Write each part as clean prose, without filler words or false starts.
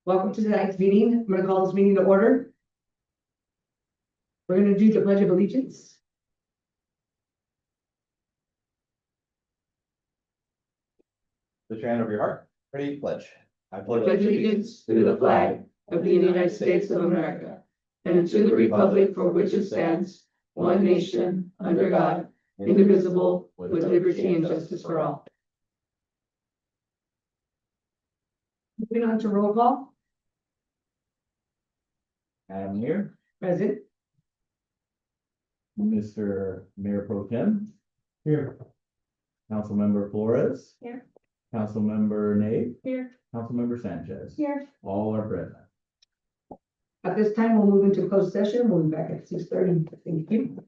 Welcome to tonight's meeting. I'm going to call this meeting to order. We're going to do the Pledge of Allegiance. Put your hand over your heart. Ready, pledge. I Pledge allegiance to the flag of the United States of America and to the republic for which it stands, one nation, under God, indivisible, with liberty and justice for all. Moving on to roll call. Adam here, Present. Mr. Mayor Pro Tem. Here. Councilmember Flores. Here. Councilmember Nate. Here. Councilmember Sanchez. Here. All are present. At this time, we'll move into closed session. We'll be back at 6:30. Thank you.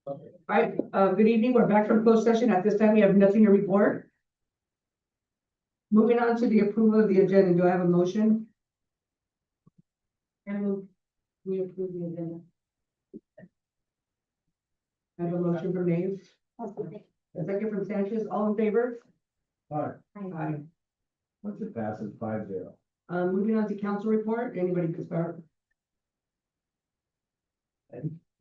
All right, good evening. We're back from closed session. At this time, we have nothing to report. Moving on to the approval of the agenda. Do I have a motion? I move. We approve the agenda. I have a motion from Dave. A second from Sanchez. All in favor? Aye. Aye. Once it passes 5-0. Moving on to council report. Anybody can start.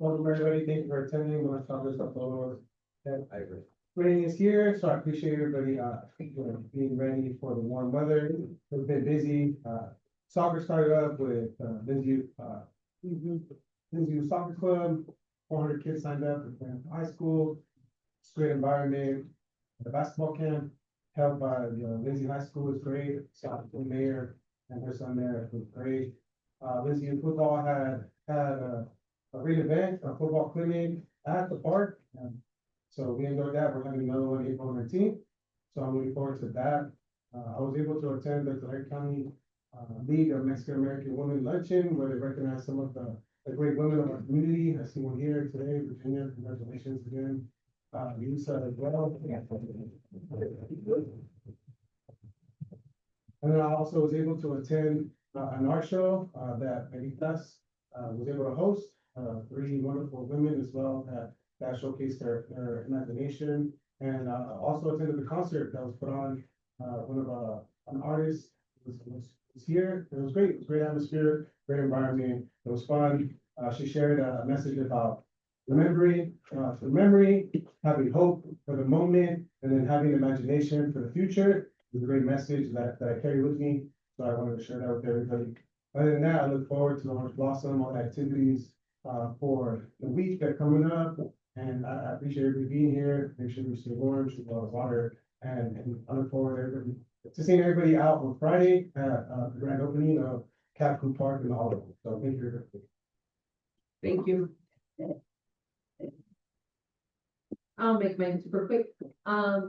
Welcome everybody, thank you for attending, my comments upload. I agree. Rain is here, so I appreciate everybody, being ready for the warm weather. It's been busy, soccer started up with, Lindsay, Lindsay Soccer Club, 400 kids signed up for high school. It's a great environment. The basketball camp held by, Lindsay High School is great, so the mayor and her son there was great. Lindsay football had a great event, a football clinic at the park. So we enjoyed that. We're having another one April 19th. So I'm looking forward to that. I was able to attend the Tulare County League of Mexican American Women Luncheon, where they recognize some of the great women of our community. I see one here today, Virginia. Congratulations again. Lisa as well. And then I also was able to attend an art show that Veritas was able to host. 3 wonderful women as well that showcased their imagination, and also attended the concert that was put on. One of an artist was here. It was great. It was a great atmosphere, great environment. It was fun. She shared a message about remembering for memory, having hope for the moment, and then having imagination for the future. It was a great message that I carry with me. So I wanted to share that with everybody. Other than that, I look forward to the Orange Blossom, all the activities for the week that coming up, and I appreciate everybody being here. Make sure we stay warm, drink a lot of water, and I look forward to seeing everybody out on Friday at the grand opening of Capcom Park in the Hollow. So thank you. Thank you. I'll make mine super quick. I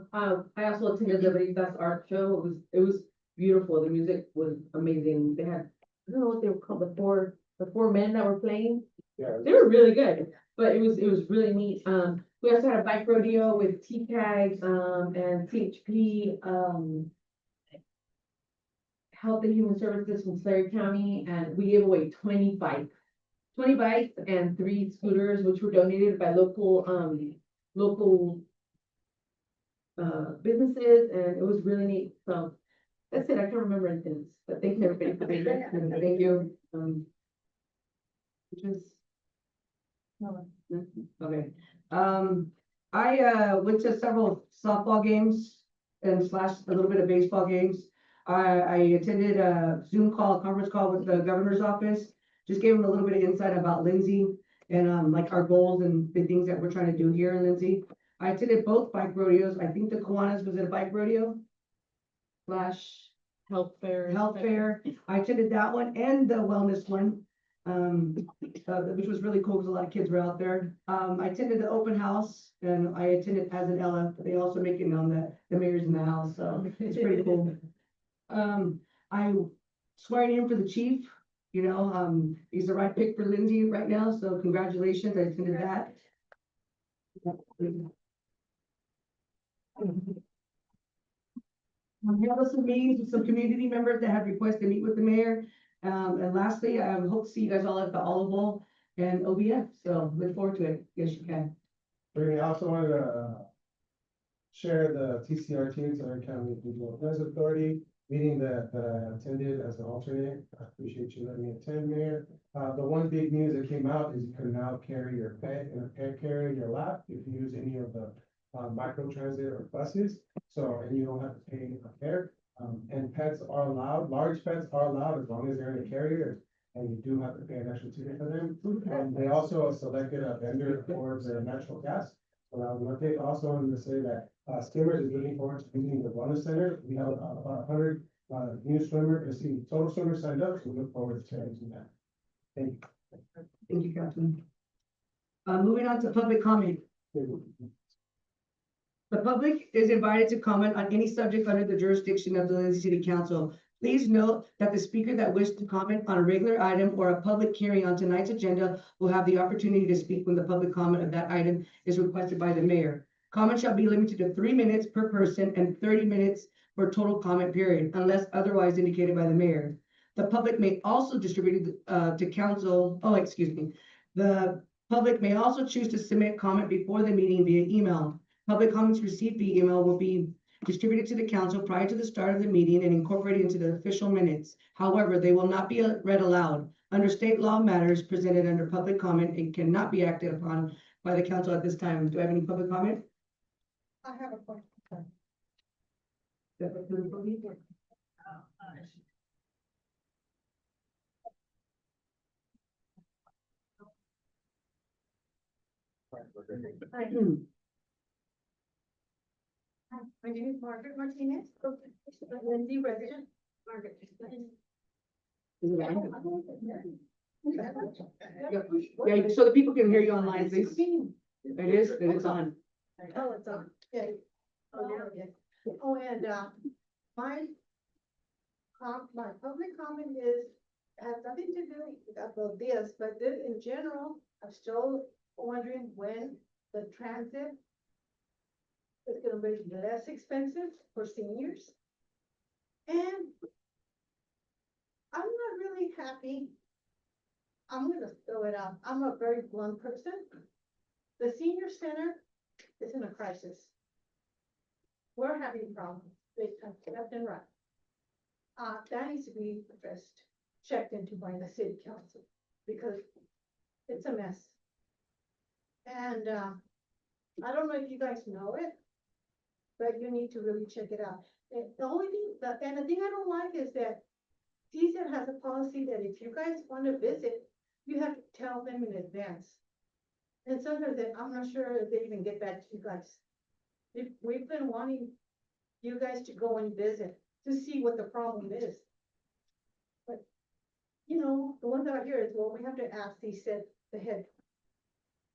also attended the Veritas art show. It was beautiful. The music was amazing. They had, I don't know what they were called, the four men that were playing. Yeah. They were really good, but it was really neat. We also had a bike rodeo with T-Tags, and CHP, Health and Human Services from Tulare County, and we gave away 20 bikes and 3 scooters, which were donated by local businesses, and it was really neat. So that's it. I can't remember anything, but thanks everybody for being there. Thank you. Just. Okay. I went to several softball games and / a little bit of baseball games. I attended a conference call with the governor's office. Just gave him a little bit of insight about Lindsay and like our goals and the things that we're trying to do here in Lindsay. I attended both bike rodeos. I think the Kiwanis was at a bike rodeo / Health fair. I attended that one and the wellness one. Which was really cool because a lot of kids were out there. I attended the open house and I attended as an Ella. They also make it known that the mayor's in the house, so it's pretty cool. I swearing in for the chief, he's the right pick for Lindsay right now, so congratulations. I attended that. We have some meetings with some community members that have requested to meet with the mayor. And lastly, I hope to see you guys all at the Olive Bowl and OBF, so look forward to it. Yes, you can. I also wanted to share the TCRT, Tulare County Regional Transit Authority meeting that I attended as an alternate. I appreciate you letting me attend, Mayor. The one big news that came out is you can now carry your pet in a pet carrier in your lap if you use any of the micro transit or buses. So, and you don't have to pay a fare. And pets are allowed, large pets are allowed as long as they're in a carrier, and you do have to pay an extra ticket for them. They also selected a vendor for their natural gas. So I was going to also wanted to say that Skimmers is looking forward to using the wellness center. We have about 100 new total swimmers signed up, so we look forward to using that. Thank you. Thank you, Captain. Moving on to public comment. The public is invited to comment on any subject under the jurisdiction of the Lindsay City Council. Please note that the speaker that wishes to comment on a regular item or a public hearing on tonight's agenda will have the opportunity to speak when the public comment of that item is requested by the mayor. Comment shall be limited to 3 minutes per person and 30 minutes for total comment period, unless otherwise indicated by the mayor. The public may also distribute to council, the public may also choose to submit comment before the meeting via email. Public comments received via email will be distributed to the council prior to the start of the meeting and incorporated into the official minutes. However, they will not be read aloud. Under state law matters presented under public comment and cannot be acted upon by the council at this time. Do I have any public comment? I have a question. Hi. Hi, my name is Margaret Martinez, Lindsay resident. Margaret. Is it on? Yeah, so the people can hear you online, please. It is on. Oh, it's on, yeah. Oh, now, yeah. Oh, and, my my public comment has nothing to do about this, but this in general, I'm still wondering when the transit is gonna be less expensive for seniors. And I'm not really happy. I'm gonna throw it out. I'm a very blunt person. The senior center is in a crisis. We're having problems, big time, left and right. That needs to be addressed, checked into by the city council, because it's a mess. And, I don't know if you guys know it, but you need to really check it out. And the only thing, and the thing I don't like is that CSED has a policy that if you guys wanna visit, you have to tell them in advance. And sometimes I'm not sure if they even get back to you guys. We've been wanting you guys to go and visit to see what the problem is. But, you know, the ones out here is, well, we have to ask the head,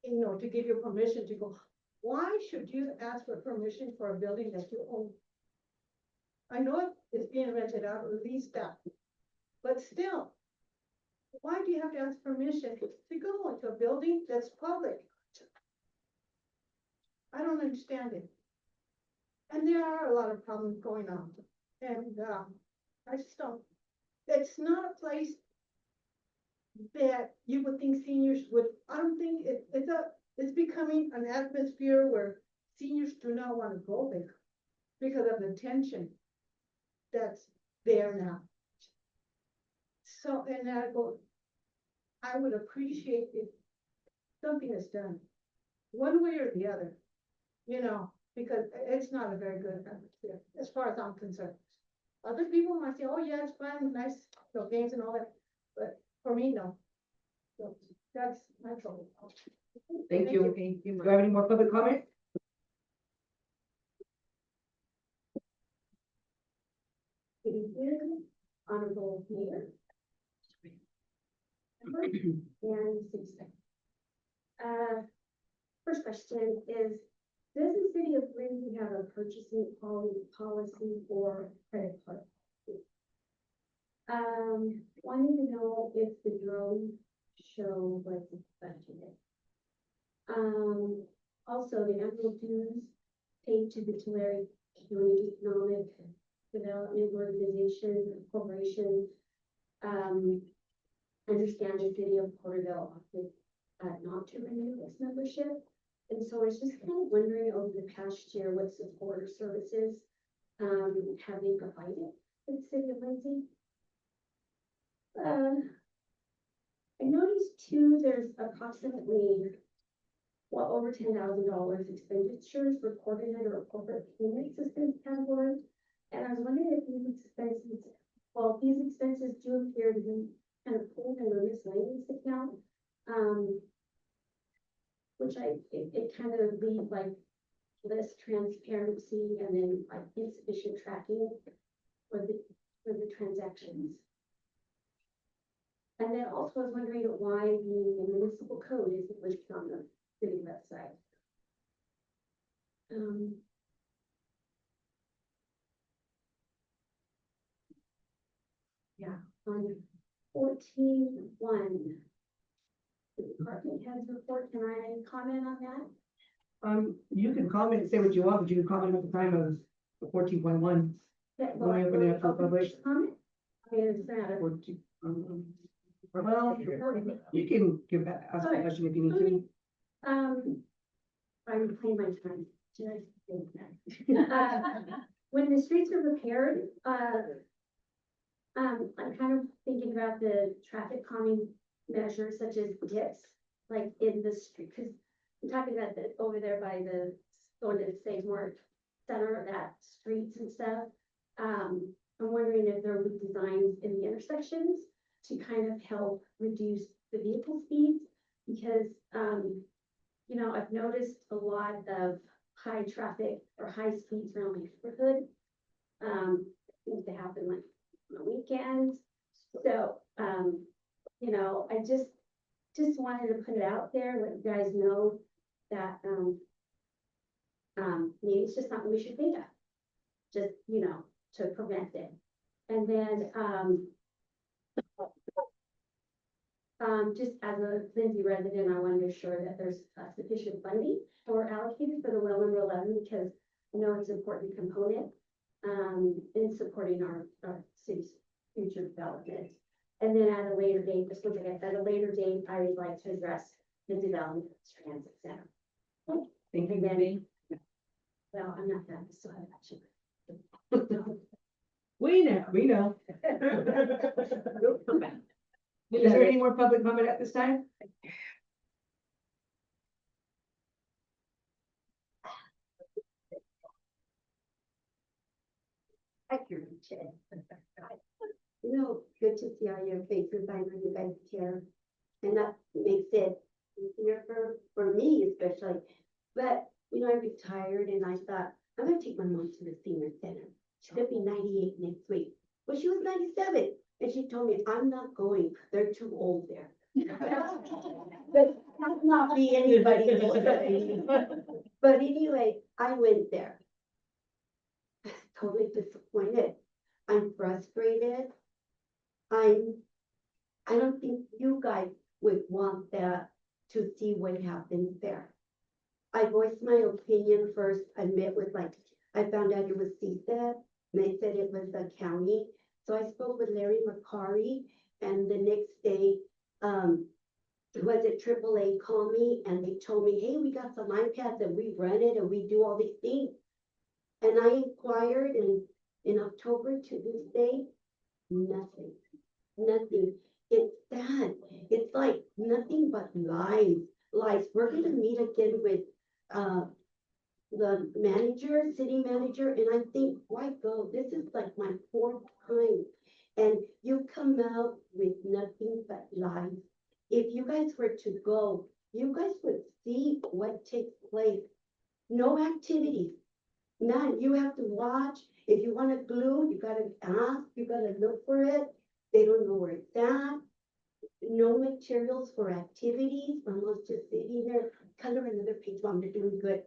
you know, to give you permission to go. Why should you ask for permission for a building that you own? I know it's being rented out or leased out, but still, why do you have to ask permission to go into a building that's public? I don't understand it. And there are a lot of problems going on. And I just don't, it's not a place that you would think seniors would, I don't think it's becoming an atmosphere where seniors do not want to go there because of the tension that's there now. So, and I would appreciate if something is done, one way or the other, you know, because it's not a very good atmosphere, as far as I'm concerned. Other people might say, oh yeah, it's fun, nice, you know, games and all that, but for me, no. So that's my trouble. Thank you. Do I have any more public comment? Honorable Mayor. And citizen. First question is, does the city of Lindsay have a purchasing policy for credit card? Wanting to know if the drone show was budgeted. Also the annual dues paid to the Tulare County Economic Development Organization Corporation. Understand the city of Porterville opted not to renew its membership. And so I was just kind of wondering over the past year, what support or services have they provided to the city of Lindsay? I noticed too, there's approximately over $10,000 expenditures reported under a corporate payment assistance category. And I was wondering if these expenses, these expenses do appear to be kind of pulled in a miscellaneous account, which it kind of leaves like less transparency and then like insufficient tracking for the transactions. And then also I was wondering why the municipal code isn't listed on the city website. on 14-1. The department heads report, can I comment on that? You can comment, say what you want, but you can comment at the time of the 14.1. That- When we open it up for open public. comment? I mean, it's not a- Well, you can give that, ask a Okay. question if you need Okay. to. I'm playing my time. Should I say that? When the streets are repaired, I'm kind of thinking about the traffic calming measures such as dips, like in the street, because I'm talking about the, over there by the, going to Save More center of that streets and stuff. I'm wondering if there would be designs in the intersections to kind of help reduce the vehicle speeds, because, you know, I've noticed a lot of high traffic or high speeds around my neighborhood. Seems to happen like on the weekends. So, you know, I just wanted to put it out there, let you guys know that, maybe it's just something we should think of. Just, you know, to prevent it. And then, just as a Lindsay resident, I want to make sure that there's sufficient funding for allocated for the well number 11, because I know it's an important component in supporting our city's future development. And then at a later date, just looking at a later date, I would like to address the development of the transit center. Thank you, And then- Debbie. Well, I'm not done, I still have action. We know. Is there any more public comment at this time? Hi, Karen. You know, good to see all your faces. I know you guys care. And that makes it easier for me especially. But, you know, I retired and I thought, I'm gonna take my mom to the senior center. She's gonna be 98 next week. Well, she was 97 and she told me, I'm not going. They're too old there. But that's not be anybody. But anyway, I went there. Totally disappointed. I'm frustrated. I don't think you guys would want that to see what happens there. I voiced my opinion first. I met with I found out it was CSED, and they said it was the county. So I spoke with Larry McCarry, and the next day, was it AAA called me and they told me, hey, we got some iPads and we run it and we do all these things. And I inquired in October to this day, nothing. It's sad. It's like nothing but lies. We're gonna meet again with the manager, city manager, and I think, why go? This is like my 4th time. And you come out with nothing but lies. If you guys were to go, you guys would see what takes place. No activities. None. You have to watch. If you want to glue, you gotta ask, you gotta look for it. They don't know where it's at. No materials for activities. Mama's just sitting there, color another page, Mom, you're doing good.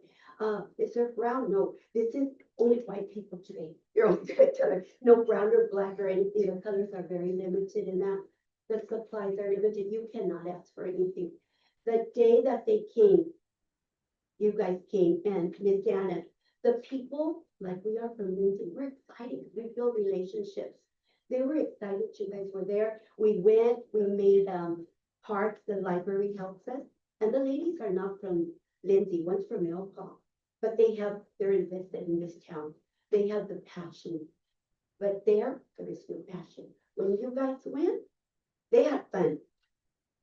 Is there brown? No, this is only white people today. You're only good color. No brown or black or anything. The colors are very limited in that. The supplies are limited. You cannot ask for anything. The day that they came, you guys came, and Miss Anna, the people, like we are from Lindsay, we're excited because we build relationships. They were excited you guys were there. We went, we made parks, the library helps us. And the ladies are not from Lindsay, one's from Elpa, but they're invested in this town. They have the passion. But there is no passion. When you guys went, they had fun.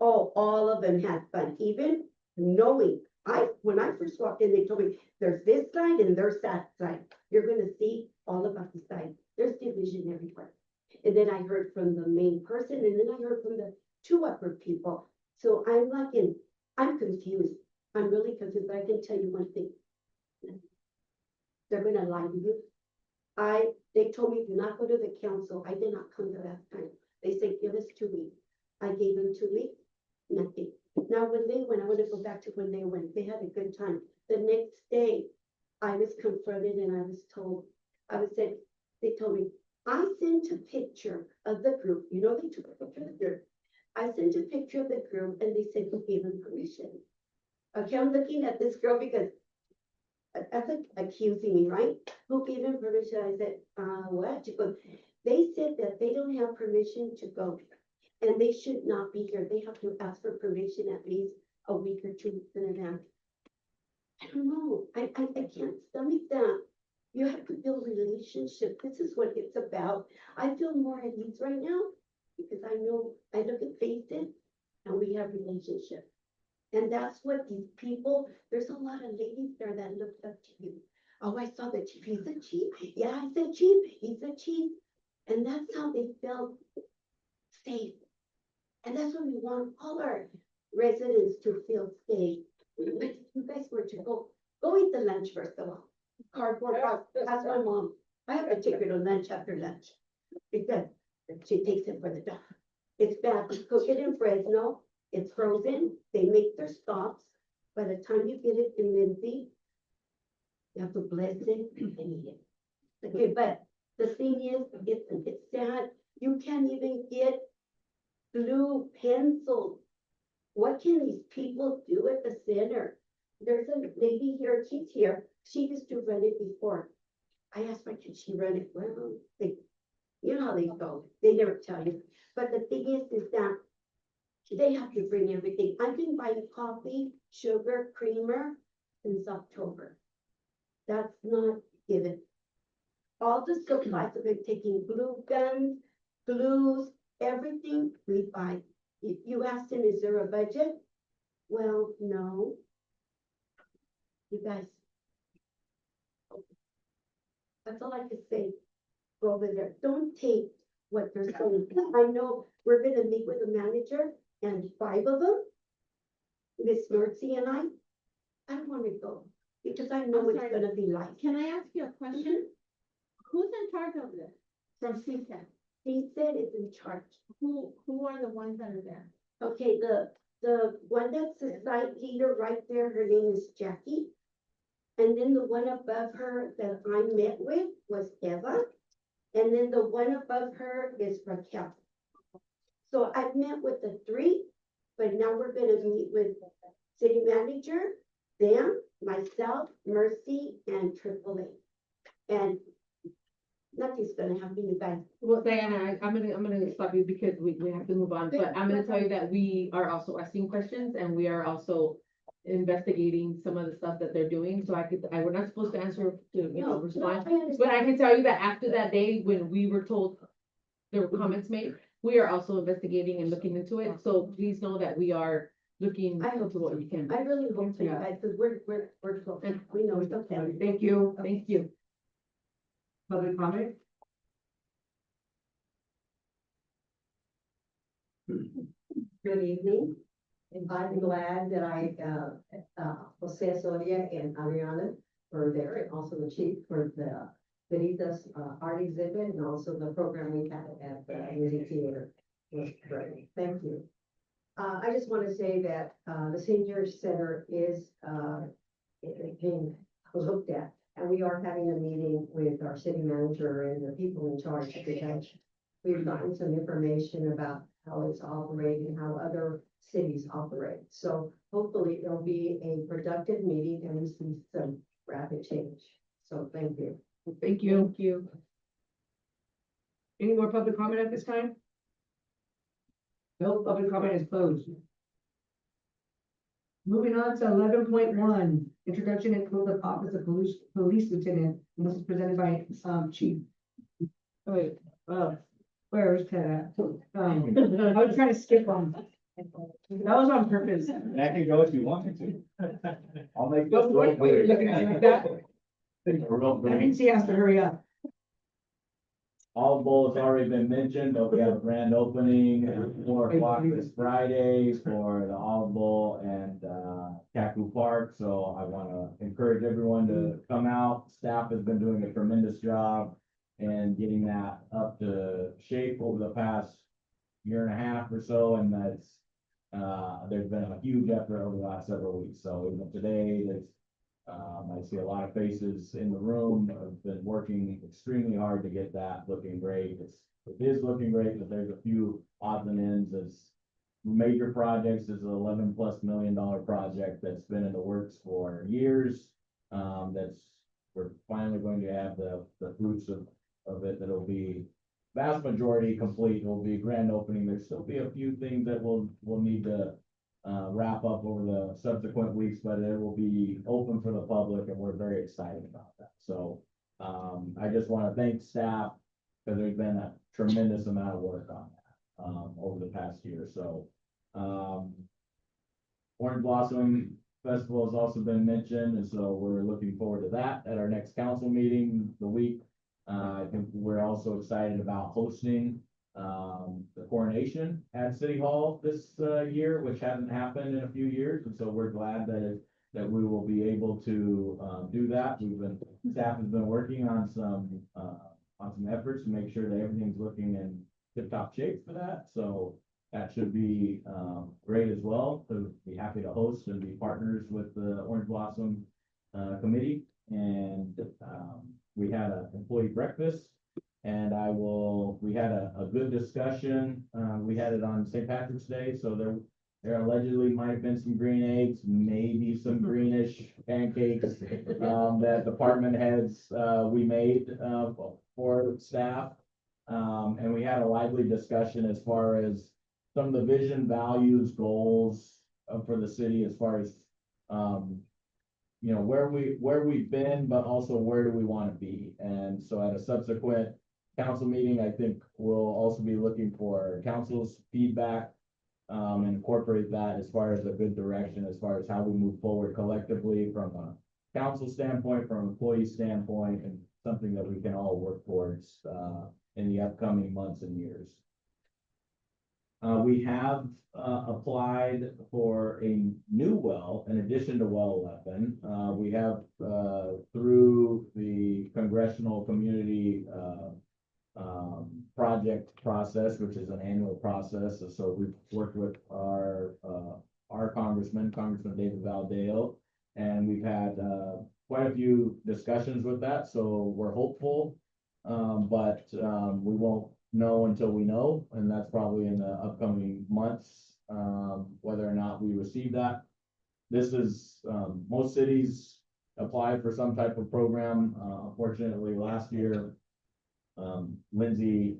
Oh, all of them had fun, even knowing. When I first walked in, they told me, there's this side and there's that side. You're gonna see all about the side. There's division everywhere. And then I heard from the main person, and then I heard from the 2 upper people. So I'm confused. I'm really confused. I can tell you one thing. They're gonna lie to you. They told me, do not go to the council. I did not come the last time. They said, give us 2 weeks. I gave them 2 weeks, nothing. Now, when they went, I want to go back to when they went. They had a good time. The next day, I was confronted and I was told, they told me, I sent a picture of the group, you know, they took a picture of the group. I sent a picture of the group and they said, who gave them permission? Okay, I'm looking at this girl because that's accusing me, right? Who gave them permission? I said, what? She goes, they said that they don't have permission to go and they should not be here. They have to ask for permission at least a week or 2 weeks in advance. I don't know. I can't stomach that. You have to build relationships. This is what it's about. I feel more at ease right now because I know I look at faces and we have relationships. And that's what these people, there's a lot of ladies there that look up to you. Oh, I saw the chief. He's a chief. Yeah, I said chief. He's a chief. And that's how they felt safe. And that's what we want all our residents to feel safe. But if you guys were to go eat the lunch first of all. Cardboard box. Ask my mom. I have to take her to lunch after lunch because she takes it for the dog. It's bad. We cook it in Fresno. It's frozen. They make their stops. By the time you get it in Lindsay, you have to bless it and eat it. Okay, but the thing is, it's sad. You can't even get blue pencils. What can these people do at the center? There's a lady here, she's here. She used to run it before. I asked her, can she run it? Well, you know how they go. They never tell you. But the thing is that they have to bring everything. I've been buying coffee, sugar, creamer since October. That's not given. All the supplies have been taking glue guns, glues, everything we buy. If you ask them, is there a budget? Well, no. You guys. That's all I can say. Go over there. Don't take what they're saying. I know we're gonna meet with the manager and 5 of them, Miss Mercy and I don't want to go because I know I'm it's sorry. gonna be like. Can I ask you a question? Who's in charge of this? From CSAC? He said it's in charge. Who are the ones that are there? Okay, the one that's the site leader right there, her name is Jackie. And then the one above her that I met with was Eva. And then the one above her is Raquel. So I've met with the 3, but now we're gonna meet with city manager, them, myself, Mercy, and AAA. And nothing's gonna happen, you guys. Well, Diana, I'm gonna stop you because we have to move on, but I'm gonna tell you that we are also asking questions and we are also investigating some of the stuff that they're doing, so we're not supposed to answer to, respond. But I can tell you that after that day, when we were told there were comments made, we are also investigating and looking into it, so please know that we are looking I hope into what we can. I really hope so, you Yeah. guys, because we're close. We know it's okay. Thank you. Thank you. Public comment? Good evening. I'm glad that Jose Soria and Ariana were there, and also the chief for the Benita's art exhibit, and also the program we had at the Lindsay Theater. Was great. Thank you. I just want to say that the senior center is being looked at, and we are having a meeting with our city manager and the people in charge because we've gotten some information about how it's operating, how other cities operate. So hopefully it'll be a productive meeting and we see some rapid change. So thank you. Thank you. Thank you. Any more public comment at this time? No, public comment is closed. Moving on to 11.1, introduction and close of office of police lieutenant. And this is presented by Chief. Oh, wait, where is Ted at? I was trying to skip on. That was on purpose. I can go if you want me to. I'll make this. But what are you looking at me like that? Real That brief. means he has to hurry up. All the bowls already been mentioned, but we have a grand opening at 4 o'clock this Friday for the Olive Bowl and Cacu Park. So I want to encourage everyone to come out. Staff has been doing a tremendous job in getting that up to shape over the past year and a half or so. And that's, there's been a huge effort over the last several weeks. So even today, there's I see a lot of faces in the room, have been working extremely hard to get that looking great. It is looking great, but there's a few odds and ends as major projects. Is an $11+ million project that's been in the works for years. We're finally going to have the fruits of it. That'll be vast majority complete. It'll be grand opening. There'll still be a few things that we'll need to wrap up over the subsequent weeks, but it will be open for the public, and we're very excited about that. So I just want to thank staff, because there's been a tremendous amount of work on that over the past year. So Orange Blossom Festival has also been mentioned, and so we're looking forward to that at our next council meeting the week. I think we're also excited about hosting the coronation at City Hall this year, which hasn't happened in a few years, and so we're glad that we will be able to do that. Staff has been working on some efforts to make sure that everything's looking in tip-top shape for that. So that should be great as well. So be happy to host and be partners with the Orange Blossom committee. And we had an employee breakfast, and we had a good discussion. We had it on St. Patrick's Day, so there allegedly might have been some green eggs, maybe some greenish pancakes that department heads we made for staff. And we had a lively discussion as far as some of the vision, values, goals for the city, as far as where we've been, but also where do we want to be. And so at a subsequent council meeting, I think we'll also be looking for council's feedback and incorporate that as far as a good direction, as far as how we move forward collectively from a council standpoint, from an employee standpoint, and something that we can all work towards in the upcoming months and years. We have applied for a new well in addition to well 11. We have through the Congressional Community Project process, which is an annual process. So we've worked with our Congressman David Valdeo, and we've had quite a few discussions with that. So we're hopeful, but we won't know until we know, and that's probably in the upcoming months, whether or not we receive that. This is, most cities apply for some type of program. Unfortunately, last year, Lindsay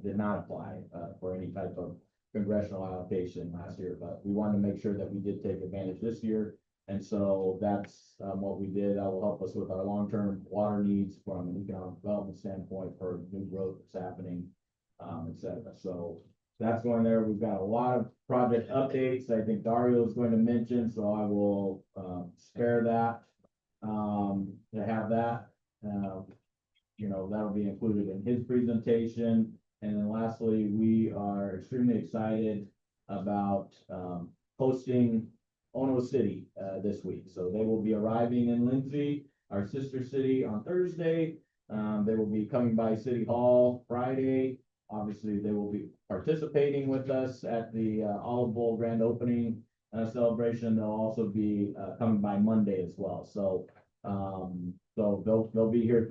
did not apply for any type of congressional allocation last year, but we wanted to make sure that we did take advantage this year. And so that's what we did. That will help us with our long-term water needs from an economic development standpoint for new growth that's happening, et cetera. So that's going there. We've got a lot of project updates I think Dario is going to mention, so I will spare that to have that. That'll be included in his presentation. And then lastly, we are extremely excited about hosting Ono City this week. So they will be arriving in Lindsay, our sister city, on Thursday. They will be coming by City Hall Friday. Obviously, they will be participating with us at the Olive Bowl grand opening celebration. They'll also be coming by Monday as well. So they'll be here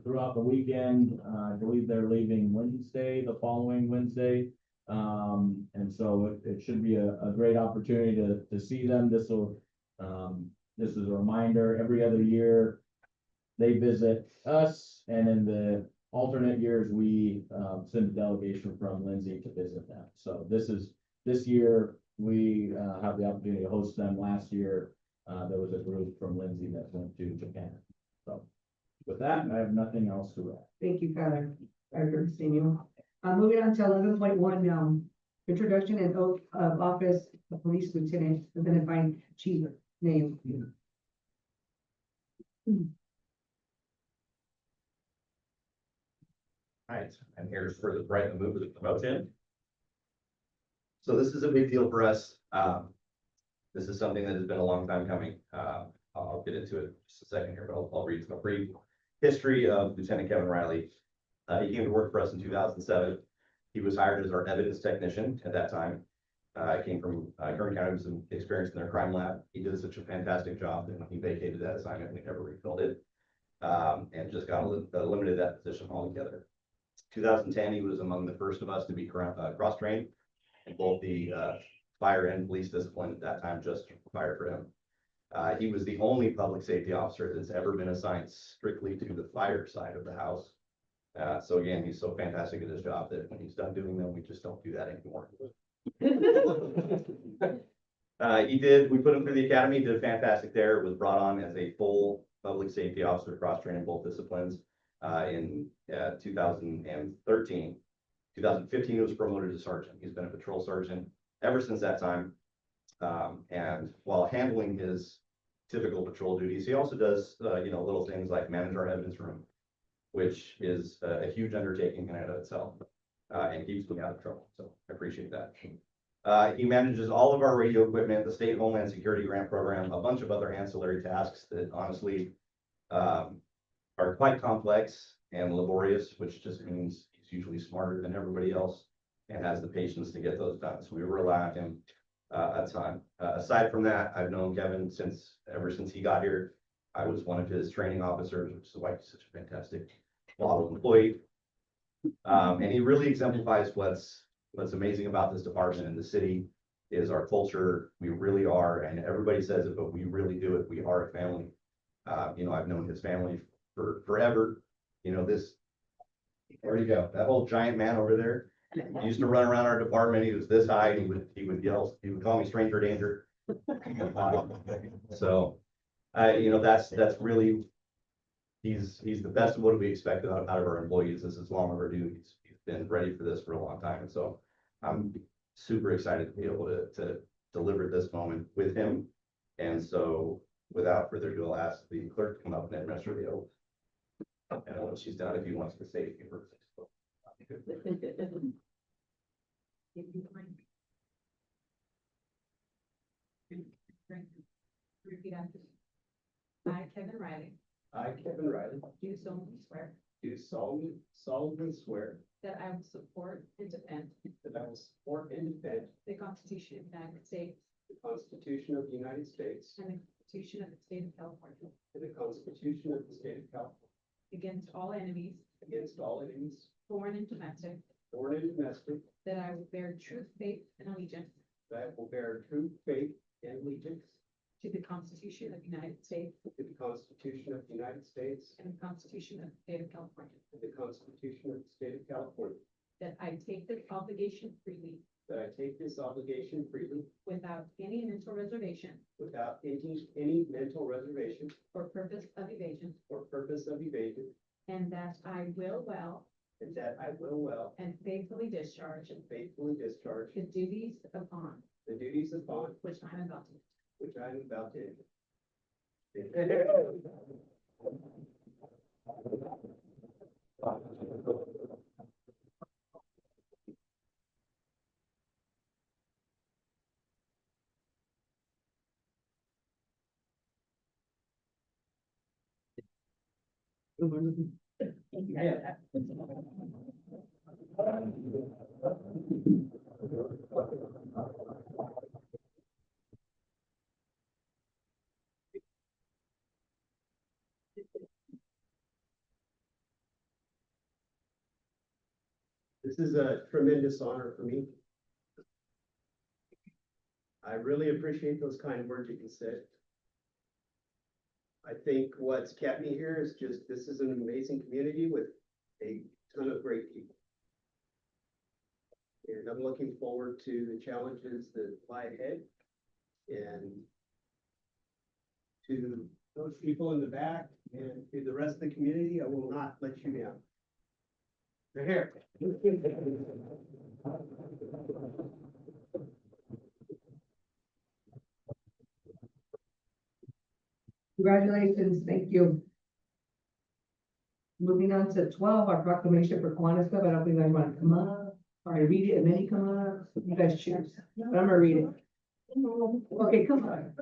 throughout the weekend. I believe they're leaving Wednesday, the following Wednesday. And so it should be a great opportunity to see them. This is a reminder. Every other year they visit us, and in the alternate years we send a delegation from Lindsay to visit them. So this year we have the opportunity to host them. Last year there was a group from Lindsay that went to Japan. So with that, I have nothing else to add. Thank you, Tyler. Very good seeing you. Moving on to 11.1, introduction and oath of office of police lieutenant, identifying chief name. Right, I'm here to further brighten the mood with the promotion. So this is a big deal for us. This is something that has been a long time coming. I'll get into it in just a second here, but I'll read some brief history of Lieutenant Kevin Riley. He came to work for us in 2007. He was hired as our evidence technician at that time. Came from, Kern County with some experience in their crime lab. He did such a fantastic job that when he vacated that assignment, we never refilled it. And just got eliminated that position altogether. 2010, he was among the first of us to be cross-trained in both the fire and police discipline at that time, just fire for him. He was the only public safety officer that's ever been assigned strictly to the fire side of the house. So again, he's so fantastic at his job that when he's done doing them, we just don't do that anymore. We put him through the academy, did fantastic there, was brought on as a full public safety officer, cross-trained in both disciplines in 2013. 2015, he was promoted to sergeant. He's been a patrol sergeant ever since that time. And while handling his typical patrol duties, he also does, little things like manage our evidence room, which is a huge undertaking in and of itself, and keeps me out of trouble. So I appreciate that. He manages all of our radio equipment, the state Homeland Security grant program, a bunch of other ancillary tasks that honestly are quite complex and laborious, which just means he's usually smarter than everybody else and has the patience to get those done. So we rely on him a ton. Aside from that, I've known Kevin ever since he got here. I was one of his training officers, which is why he's such a fantastic model employee. And he really exemplifies what's amazing about this department in the city is our culture. We really are, and everybody says it, but we really do it. We are a family. I've known his family for forever. Where'd he go? That old giant man over there. He used to run around our department. He was this high, and he would yell. He would call me stranger danger. So, that's really, he's the best of what we expected out of our employees. This is long overdue. He's been ready for this for a long time, and so I'm super excited to be able to deliver this moment with him. And so, without further ado, I'll ask the clerk to come up and administer the oath. And once she's done, if he wants to say a few words. Repeat after me. I, Kevin Riley, I, Kevin Riley, do solemnly swear do solemnly swear that I will support and defend that I will support and defend the Constitution of the United States the Constitution of the United States and the Constitution of the State of California and the Constitution of the State of California against all enemies, against all enemies, foreign and domestic, foreign and domestic, that I will bear true faith and allegiance that I will bear true faith and allegiance to the Constitution of the United States to the Constitution of the United States and the Constitution of the State of California, and the Constitution of the State of California, that I take this obligation freely that I take this obligation freely without any mental reservation without any mental reservation or purpose of evasion, or purpose of evasion, and that I will well and that I will well and faithfully discharge and faithfully discharge the duties upon the duties upon which I am about to. which I am about to enter. This is a tremendous honor for me. I really appreciate those kind words you can say. I think what's kept me here is just, this is an amazing community with a ton of great people. And I'm looking forward to the challenges that lie ahead. And to those people in the back and to the rest of the community, I will not let you down. They're here. Congratulations, thank you. Moving on to 12, our proclamation for Kiwanis Club. I don't think I want to come up, or I read it and then you come up. You guys choose, but I'm gonna read it. Okay, come on.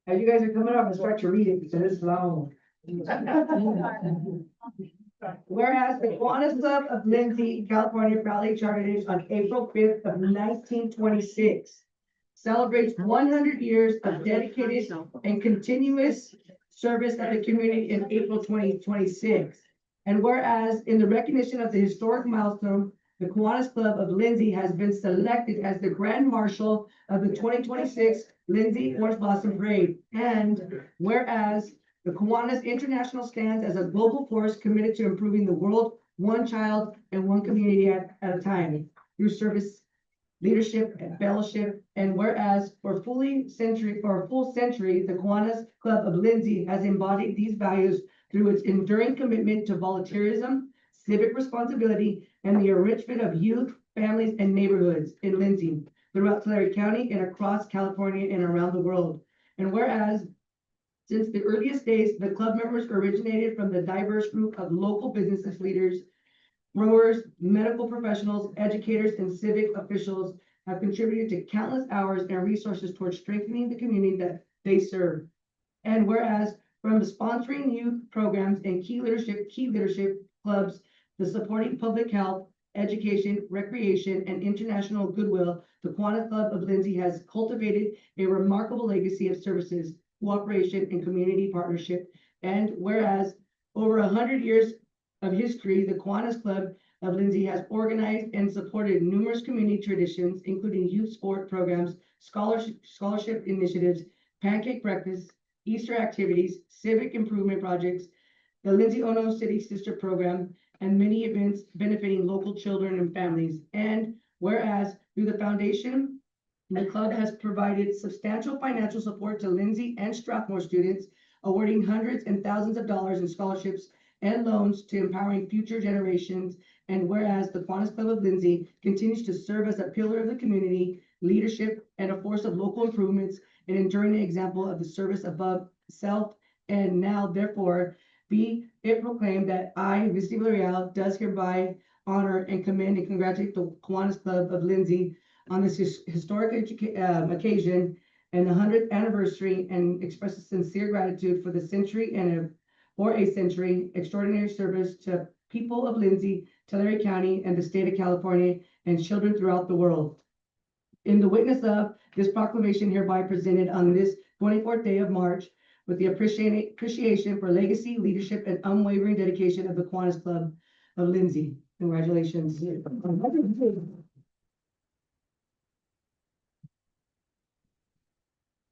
As you guys are coming up, I'll start to read it because it's long. Whereas the Kiwanis Club of Lindsay, California proudly chartered on April fifth of 1926. Celebrates 100 years of dedicated and continuous service of the community in April 2026. And whereas in the recognition of the historic milestone, the Kiwanis Club of Lindsay has been selected as the Grand Marshal of the 2026 Lindsay Orange Blossom Parade. And whereas the Kiwanis International stands as a global force committed to improving the world, one child and one community at a time through service, leadership and fellowship. And whereas for a full century, the Kiwanis Club of Lindsay has embodied these values through its enduring commitment to volunteerism, civic responsibility, and the enrichment of youth, families, and neighborhoods in Lindsay, throughout Tulare County and across California and around the world. And whereas since the earliest days, the club members originated from the diverse group of local business leaders, growers, medical professionals, educators, and civic officials have contributed to countless hours and resources towards strengthening the community that they serve. And whereas from the sponsoring youth programs and key leadership clubs, the supporting public health, education, recreation, and international goodwill, the Kiwanis Club of Lindsay has cultivated a remarkable legacy of services, cooperation, and community partnership. And whereas over 100 years of history, the Kiwanis Club of Lindsay has organized and supported numerous community traditions, including youth sport programs, scholarship initiatives, pancake breakfasts, Easter activities, civic improvement projects, the Lindsay Ono City Sister Program, and many events benefiting local children and families. And whereas through the foundation, the club has provided substantial financial support to Lindsay and Strathmore students, awarding hundreds and thousands of dollars in scholarships and loans to empowering future generations. And whereas the Kiwanis Club of Lindsay continues to serve as a pillar of the community, leadership, and a force of local improvements, an enduring example of the service above self. And now, therefore, be it proclaimed that I, Lindsay Villarreal, does hereby honor and commend and congratulate the Kiwanis Club of Lindsay on this historic occasion and the 100th anniversary, and expresses sincere gratitude for the century and for a century extraordinary service to people of Lindsay, Tulare County, and the state of California, and children throughout the world. In the witness of this proclamation hereby presented on this 24th day of March, with the appreciation for legacy, leadership, and unwavering dedication of the Kiwanis Club of Lindsay. Congratulations.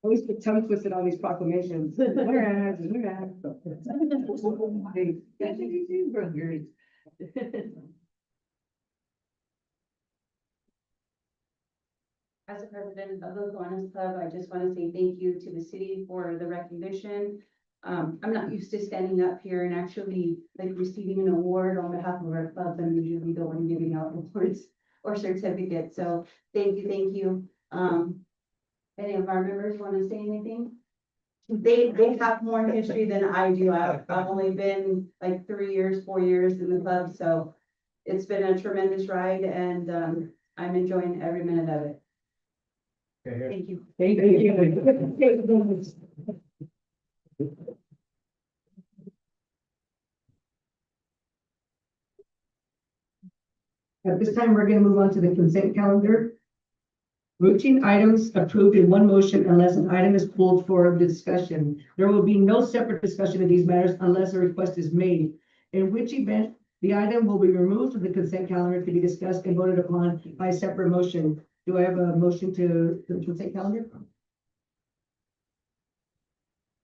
Always get tongue twisted on these proclamations. As the president of the Kiwanis Club, I just want to say thank you to the city for the recognition. I'm not used to standing up here and actually like receiving an award on behalf of our club. I'm usually the one giving out awards or certificates. So thank you, thank you. Any of our members want to say anything? They have more history than I do. I've only been like 3 years, 4 years in the club. So it's been a tremendous ride, and I'm enjoying every minute of it. Thank you. Thank you. At this time, we're going to move on to the consent calendar. Routine items approved in one motion unless an item is pulled for the discussion. There will be no separate discussion of these matters unless a request is made, in which event the item will be removed from the consent calendar to be discussed and voted upon by separate motion. Do I have a motion to the consent calendar?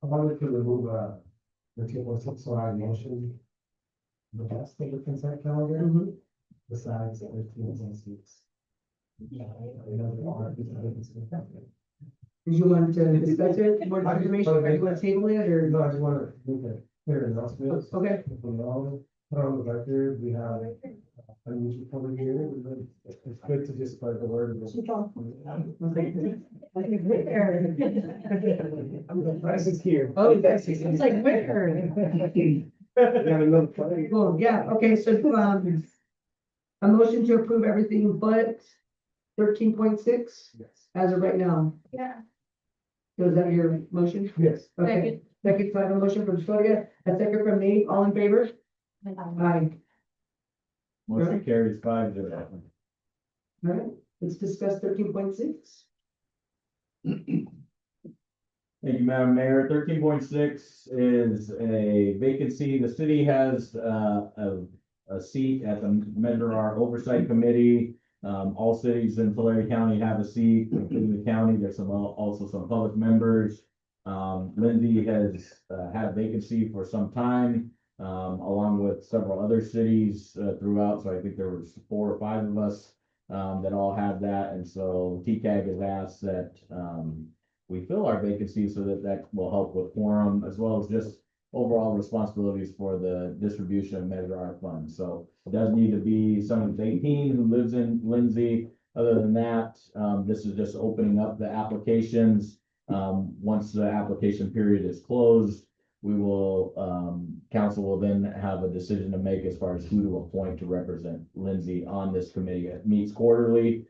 I wanted to remove, the 2.6, so I motion the best of the consent calendar, besides the 13.6. Yeah, Did you want to discuss it, more information, or you want to table it, or? No, I just want to make a clear announcement. Okay. For all, put on the record, we have a new cover here. It's good to just spread the word. The price is here. Oh, that's, it's like where? Got another play. Well, yeah, okay, so, a motion to approve everything but 13.6 Yes. as of right now. Yeah. So is that your motion? Yes. Okay. Second, so I have a motion from Victoria, a second from me, all in favor? Aye. Motion Right. carries 5-0. All right, let's discuss 13.6. Thank you, Madam Mayor. 13.6 is a vacancy. The city has a seat at the Measure R Oversight Committee. All cities in Tulare County have a seat, including the county. There's also some public members. Lindsay has had a vacancy for some time, along with several other cities throughout. So I think there was 4 or 5 of us that all have that. And so TCAG has asked that we fill our vacancies so that that will help with quorum as well as just overall responsibilities for the distribution of Measure R funds. So it does need to be someone who's 18 who lives in Lindsay. Other than that, this is just opening up the applications. Once the application period is closed, we will, council will then have a decision to make as far as who to appoint to represent Lindsay on this committee. It meets quarterly.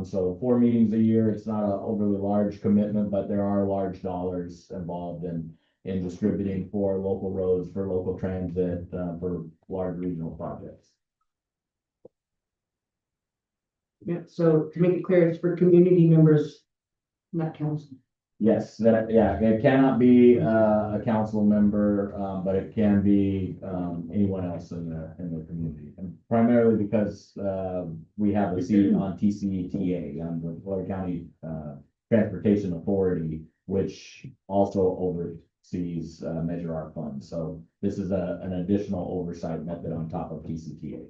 So 4 meetings a year, it's not an overly large commitment, but there are large dollars involved in distributing for local roads, for local transit, for large regional projects. Yeah, so to make it clear, it's for community members, not council. Yes, it cannot be a council member, but it can be anyone else in the community. And primarily because we have a seat on TCETA, on the Tulare County Transportation Authority, which also oversees Measure R funds. So this is an additional oversight method on top of TCTA.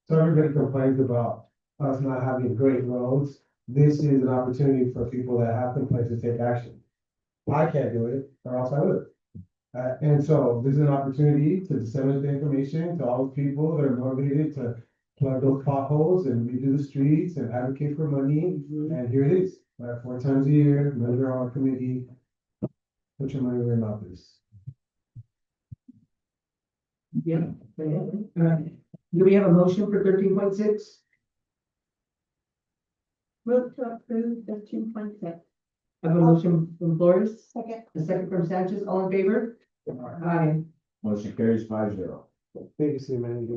So everybody complains about us not having great roads. This is an opportunity for people that have complaints to take action. I can't do it, or else I would. And so this is an opportunity to disseminate the information to all the people that are motivated to plug those potholes and redo the streets and advocate for money. And here it is, 4 times a year, Measure R committee. Put your money where your mouth is. Yeah. Do we have a motion for 13.6? Move to approve 13.6. I have a motion from Flores, Second. a second from Sanchez, all in favor? Aye. Motion carries 5-0. Thank you, City Manager.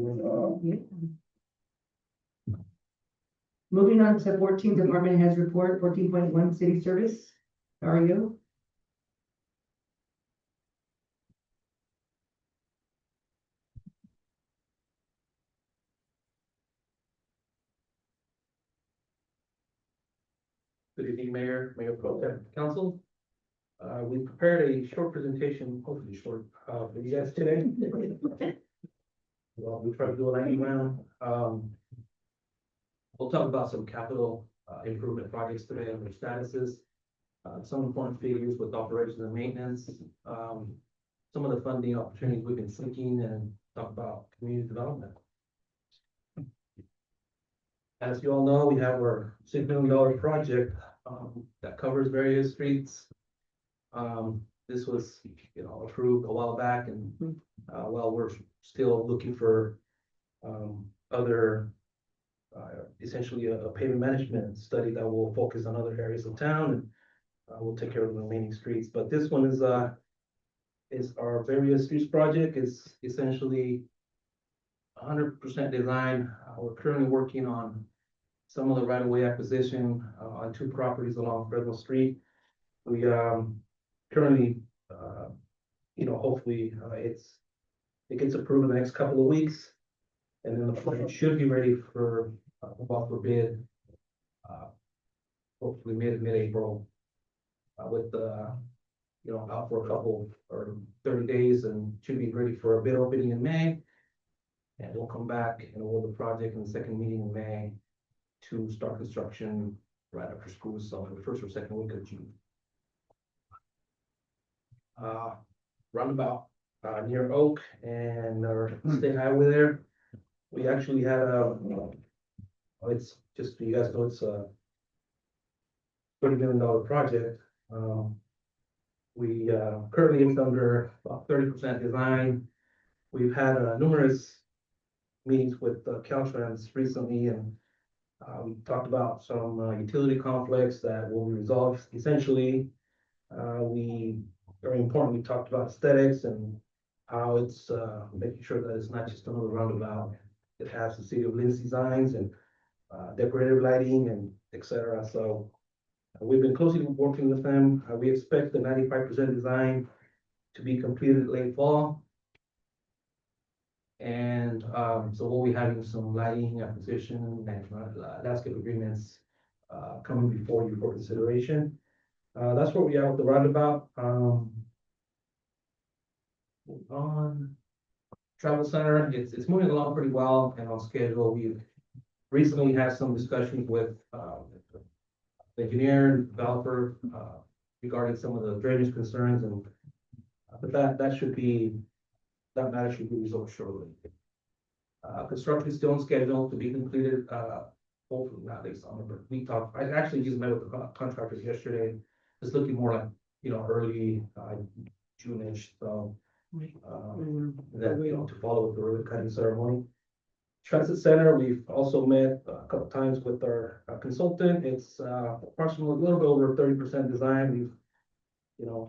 Moving on to 14, department heads report, 14.1, city service. How are you? Good evening, Mayor Pro Tem, Council. We prepared a short presentation, hopefully short, for you guys today. Well, we tried to do a lightning round. We'll talk about some capital improvement projects today and their statuses. Some important figures with operations and maintenance. Some of the funding opportunities we've been seeking and talk about community development. As you all know, we have our $6 million project that covers various streets. This was, approved a while back, and while we're still looking for other, essentially a pavement management study that will focus on other areas of town, and we'll take care of the remaining streets. But this one is our various streets project. Is essentially 100% design. We're currently working on some of the right-of-way acquisition on 2 properties along Fresno Street. We currently, hopefully it gets approved in the next couple of weeks, and then the project should be ready for about for bid, hopefully mid-April, with out for a couple or 30 days, and should be ready for a bid opening in May. And we'll come back and award the project in the second meeting in May to start construction right after school, so the first or second week of June. Roundabout near Oak and our state highway there. We actually had it's just, you guys know, it's a $30 million project. We currently it's under about 30% design. We've had numerous meetings with Caltrans recently, and we talked about some utility conflicts that will be resolved. Essentially, very important, we talked about aesthetics and how it's, making sure that it's not just another roundabout. It has the city of Lindsay signs and, decorative lighting and et cetera, so. We've been closely working with them. We expect the 95% design to be completed late fall. And so we'll be having some lighting acquisition and landscape agreements coming before you for consideration. That's where we are with the roundabout. Move on. Travel center, it's moving along pretty well and on schedule. We've recently had some discussions with the engineer and developer regarding some of the drainage concerns and but that matter should be resolved shortly. Construction is still on schedule to be completed, hopefully not this summer, but I actually just met with the contractors yesterday. It's looking more like, early June-ish, so. To follow with the ribbon cutting ceremony. Transit center, we've also met a couple times with our consultant. It's approximately a little bit over 30% design. We've,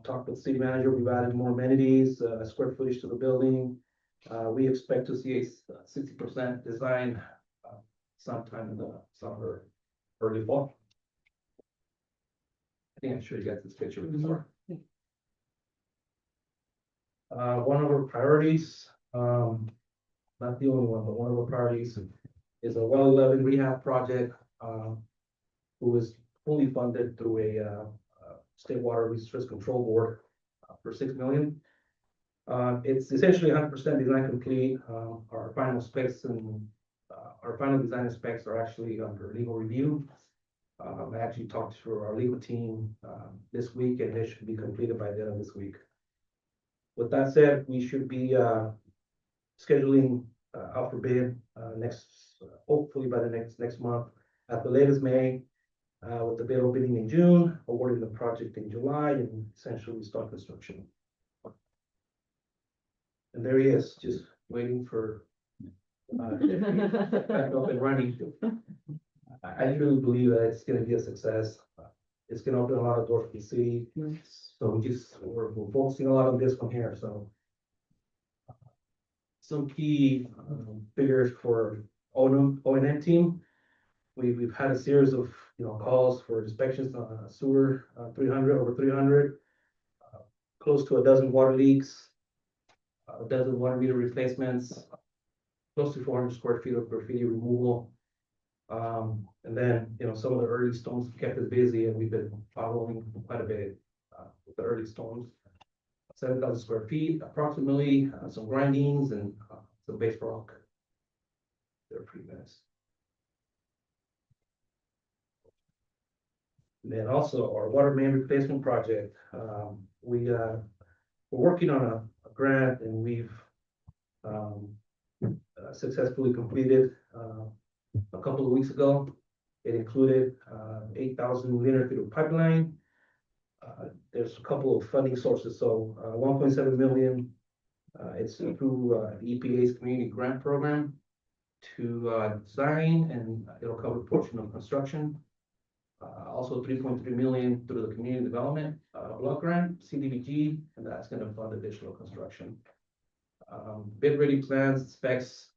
talked with the city manager. We've added more amenities, square footage to the building. We expect to see a 60% design sometime in the summer, early fall. I think I'm sure you got this picture before. One of our priorities, not the only one, but one of our priorities is a well 11 rehab project, who is fully funded through a state water resource control board for $6 million. It's essentially 100% design complete. Our final specs and our final design specs are actually under legal review. I actually talked to our legal team this week, and they should be completed by the end of this week. With that said, we should be scheduling out for bid hopefully by the next month, at the latest May, with the bid opening in June, awarding the project in July, and essentially start construction. And there he is, just waiting for back up and running. I truly believe that it's going to be a success. It's going to open a lot of doors for the city. So we're focusing a lot on this one here. So some key figures for O&M team. We've had a series of calls for inspections on sewer, over 300, close to a dozen water leaks, a dozen water meter replacements, close to 400 square feet of graffiti removal. And then, some of the early storms kept us busy, and we've been following quite a bit with the early storms. 7,000 square feet, approximately, some grindings and some base rock. They're pretty nice. And then also our water main replacement project. We're working on a grant, and we've successfully completed a couple of weeks ago. It included 8,000 linear feet of pipeline. There's a couple of funding sources, so 1.7 million. It's through the EPA's community grant program to design, and it'll cover a portion of construction. Also 3.3 million through the community development block grant, CDBG, and that's going to fund additional construction. Bid ready plans, specs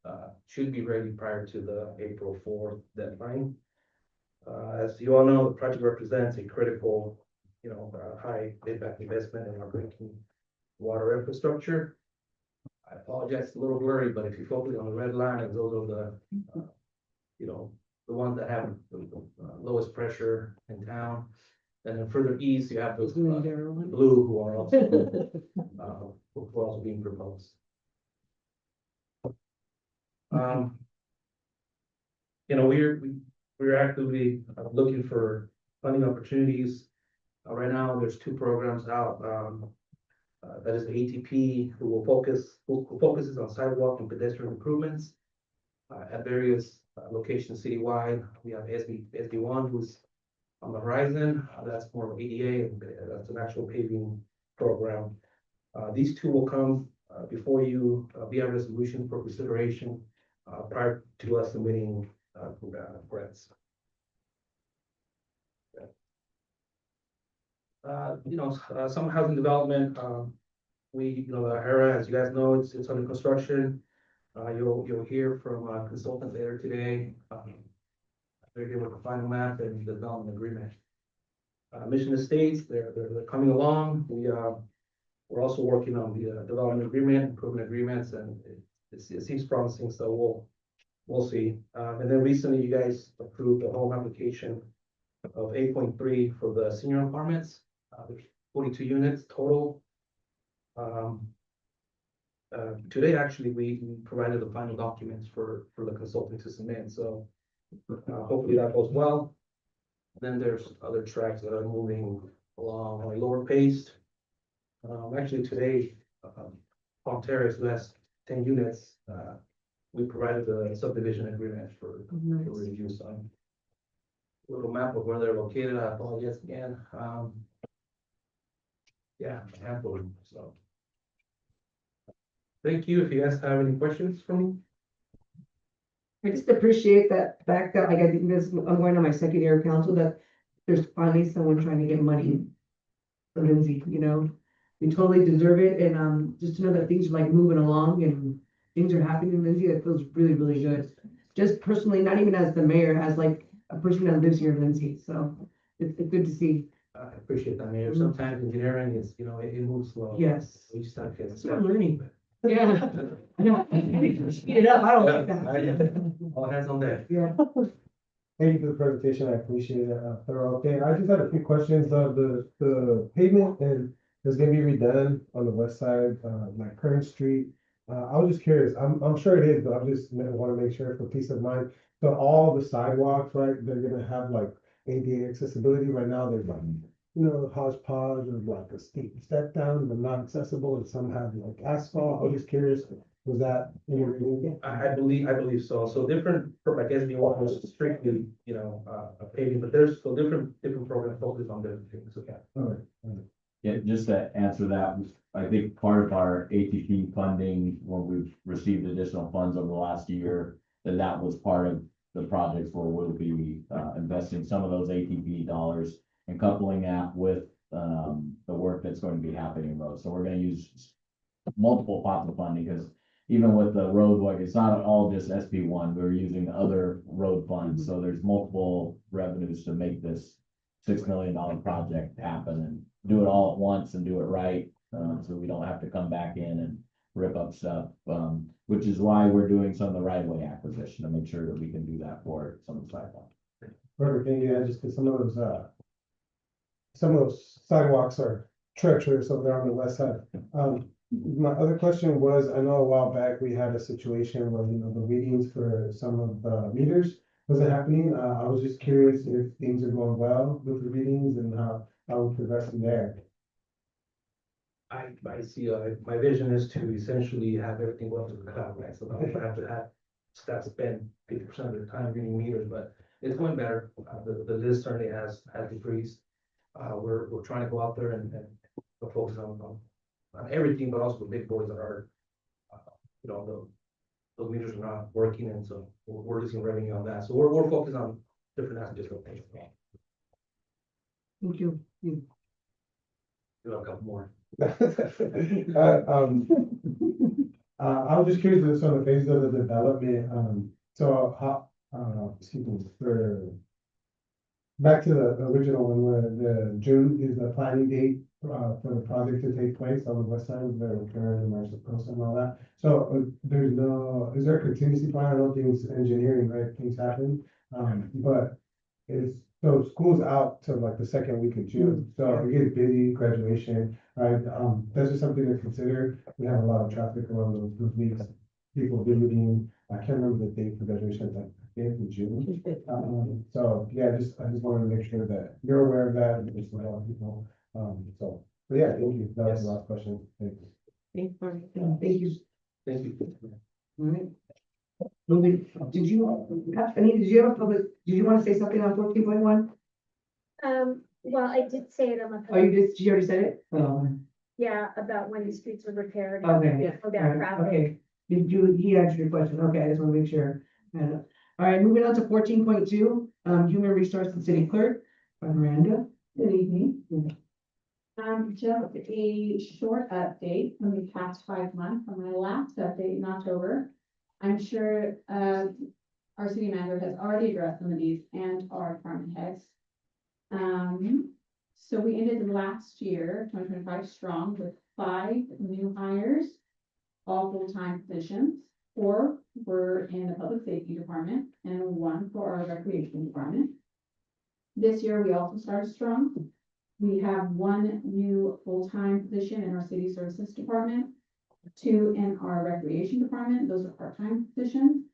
should be ready prior to the April 4th deadline. As you all know, the project represents a critical, high impact investment in our drinking water infrastructure. I apologize, it's a little blurry, but if you focus on the red line, those are the ones that have the lowest pressure in town. And then further east, you have those blue who are also being proposed. We're actively looking for funding opportunities. Right now, there's 2 programs out. That is the ATP, who focuses on sidewalk and pedestrian improvements at various locations citywide. We have SB1, who's on the horizon. That's more of ADA, and that's an actual paving program. These 2 will come before you via resolution for consideration prior to us submitting grants. Some housing development. the era, as you guys know, it's under construction. You'll hear from a consultant later today. They're here with the final map and the development agreement. Mission Estates, they're coming along. We're also working on the development agreement, improvement agreements, and it seems promising, so we'll see. And then recently you guys approved a home application of 8.3 for the senior apartments. There's 42 units total. Today, actually, we provided the final documents for the consultant to submit, so hopefully that goes well. Then there's other tracks that are moving along at a lower pace. Actually, today, Palm Terrace, who has 10 units, we provided the subdivision agreement for review, so. Little map of where they're located, I apologize again. Yeah, a handful of them, so. Thank you. If you guys have any questions for me? I just appreciate that fact that, like, I think this, I'm going to my second year of council, that there's finally someone trying to get money for Lindsay, you know? We totally deserve it, and, just to know that things are like moving along and things are happening in Lindsay, that feels really, really good. Just personally, not even as the mayor, as like a person that lives here in Lindsay, so it's good to see. I appreciate that, Mayor. Sometimes engineering is, it moves slow. Yes. We just have to get. Still learning. Yeah. I know. Speed it up, I don't like that. All hands on deck. Yeah. Thank you for the presentation. I appreciate it. Thorough. Okay, I just had a few questions. The pavement is gonna be redone on the west side, like Kern Street. I was just curious. I'm sure it is, but I just want to make sure for peace of mind. So all the sidewalks, right? They're gonna have like ADA accessibility. Right now, there's like, hodgepodge of like a steep step down, but not accessible, and some have like asphalt. I was just curious. Was that in your opinion? I believe so. So different, I guess we want to strictly, a paving, but there's still different programs focused on different things. Okay. All right. Yeah, just to answer that, I think part of our ATP funding, when we've received additional funds over the last year, that was part of the projects where we'll be investing some of those ATP dollars and coupling that with the work that's going to be happening in roads. So we're gonna use multiple pots of funding, because even with the road work, it's not all just SB1, we're using other road funds, so there's multiple revenues to make this $6 million project happen, and do it all at once and do it right, so we don't have to come back in and rip up stuff, which is why we're doing some of the right of way acquisition, to make sure that we can do that for some of the sidewalks. Perfect. Thank you. Just because some of those sidewalks are treacherous over there on the west side. My other question was, I know a while back we had a situation where, the readings for some of the meters wasn't happening. I was just curious if things are going well with the readings and how we're progressing there. I see, my vision is to essentially have everything go up to the cloud, right? So I don't have to have staff spend 50% of their time reading meters, but it's going better. The list certainly has decreased. We're trying to go out there and focus on everything, but also the big boards that are, the meters are not working, and so we're losing revenue on that. So we're focused on different aspects of things. Thank you. Do a couple more. I was just curious on the phases of the development. So how, excuse me, back to the original one, where the June is the planning date for the project to take place on the west side of the Karen and Marshall Post and all that. So is there a contingency plan? I know things engineering, right? Things happen. But so school's out till like the second week of June. So it gets busy, graduation, right? That's just something to consider. We have a lot of traffic around those weeks. People visiting. I can't remember the date for graduation, it's like 5th of June. So yeah, I just wanted to make sure that you're aware of that, and just a lot of people. But yeah, thank you. That was the last question. Thank you. Thank you. Thank you. All right. Moving, did you want to say something on 14.1? Well, I did say it on the. Oh, did you already said it? Oh. Yeah, about when the streets were repaired. Okay. For that traffic. Okay, he answered your question, okay, I just want to make sure. All right, moving on to 14.2, human resource and city clerk, by Miranda. Good evening. Just a short update from the past 5 months, from my last update in October. I'm sure, our city manager has already addressed some of these and our department heads. So we ended last year, 2025 strong with 5 new hires, all full-time positions. 4 were in the public safety department and 1 for our recreation department. This year, we also started strong. We have 1 new full-time position in our city services department, 2 in our recreation department, those are part-time positions.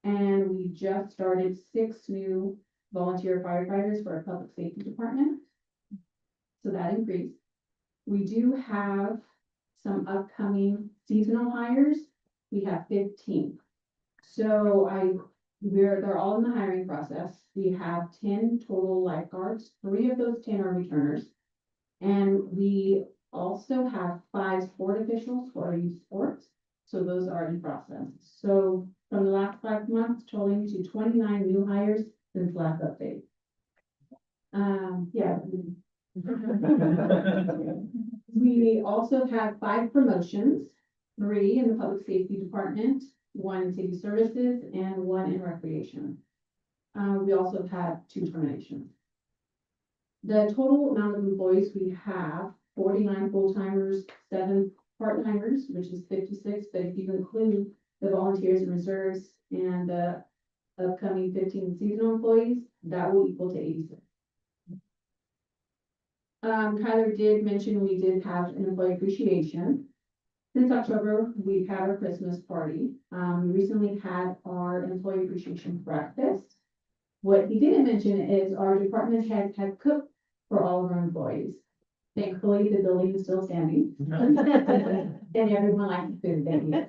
And we just started 6 new volunteer firefighters for our public safety department. So that increased. We do have some upcoming seasonal hires. We have 15. So they're all in the hiring process. We have 10 total lifeguards. 3 of those 10 are returners. And we also have 5 sport officials for our youth sports. So those are in process. So from the last 5 months, totaling to 29 new hires since last update. Yeah. We also have 5 promotions, 3 in the public safety department, 1 in city services, and 1 in recreation. We also have 2 terminations. The total amount of employees we have, 49 full-timers, 7 part-timers, which is 56, but if you include the volunteers and reserves and the upcoming 15 seasonal employees, that will equal to 86. Tyler did mention we did have an employee appreciation. Since October, we've had our Christmas party. We recently had our employee appreciation breakfast. What he didn't mention is our department head had cooked for all of our employees. Thankfully, the building is still standing. And everyone liked the food that we had.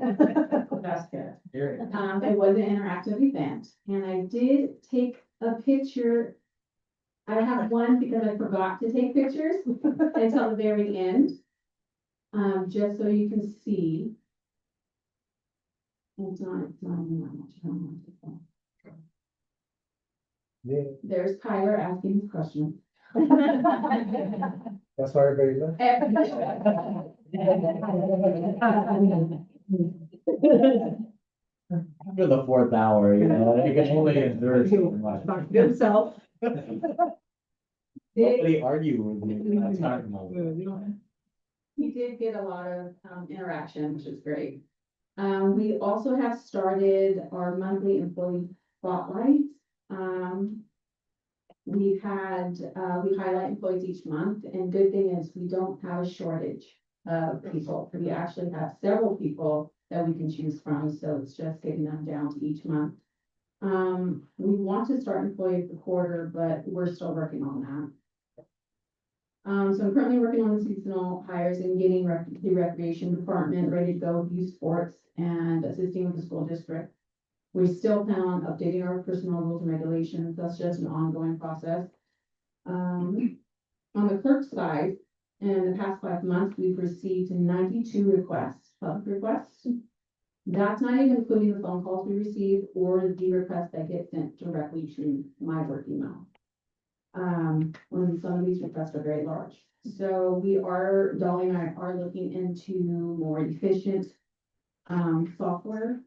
That's good. It was an interactive event, and I did take a picture. I have one because I forgot to take pictures until the very end. Just so you can see. It's not There's Tyler asking his question. That's why everybody left. After the 4th hour, you know, you can only endure so much. Himself. Nobody argue with me. That's not normal. He did get a lot of interaction, which is great. We also have started our monthly employee spotlights. We highlight employees each month, and good thing is we don't have a shortage of people. We actually have several people that we can choose from, so it's just getting them down to each month. We want to start employee of the quarter, but we're still working on that. So I'm currently working on the seasonal hires and getting the recreation department ready to go with youth sports and assisting with the school district. We still plan on updating our personnel rules and regulations. That's just an ongoing process. On the clerk side, in the past 5 months, we've received 92 requests, public requests. That's not even including the phone calls we receive or the requests that get sent directly to my work email. When some of these requests are very large. So Dolly and I are looking into more efficient software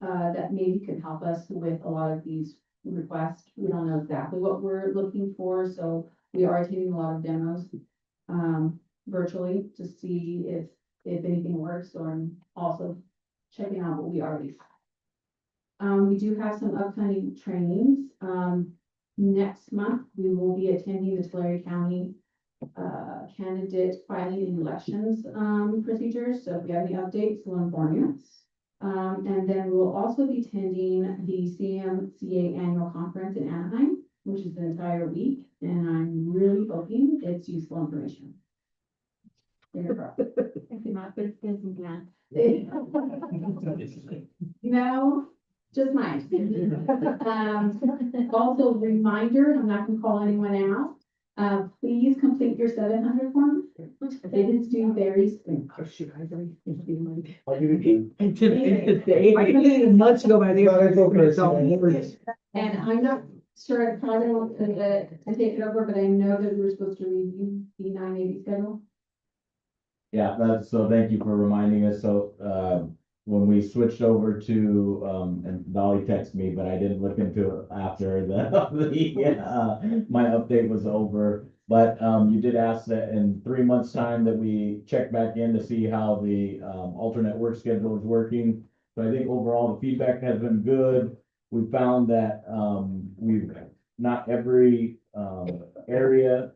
that maybe could help us with a lot of these requests. We don't know exactly what we're looking for, so we are attending a lot of demos virtually to see if anything works, or also checking out what we already have. We do have some upcoming trainings. Next month, we will be attending the Tulare County candidate filing and elections procedures. So if you have any updates, we'll inform you. And then we'll also be attending the CMCA annual conference in Anaheim, which is the entire week. And I'm really hoping it's useful information. No, just mine. Also reminder, I'm not gonna call anyone out. Please complete your 700 form. It is due very soon. I'll give you I didn't months ago by the. the. And I'm not, Sure, I probably won't, to take it over, but I know that we were supposed to review the 980 schedule. Yeah, so thank you for reminding us. So, when we switched over to, and Dolly texted me, but I didn't look into it after my update was over. But, you did ask that in 3 months' time that we check back in to see how the, alternate work schedule is working. So I think overall the feedback has been good. We found that, not every, area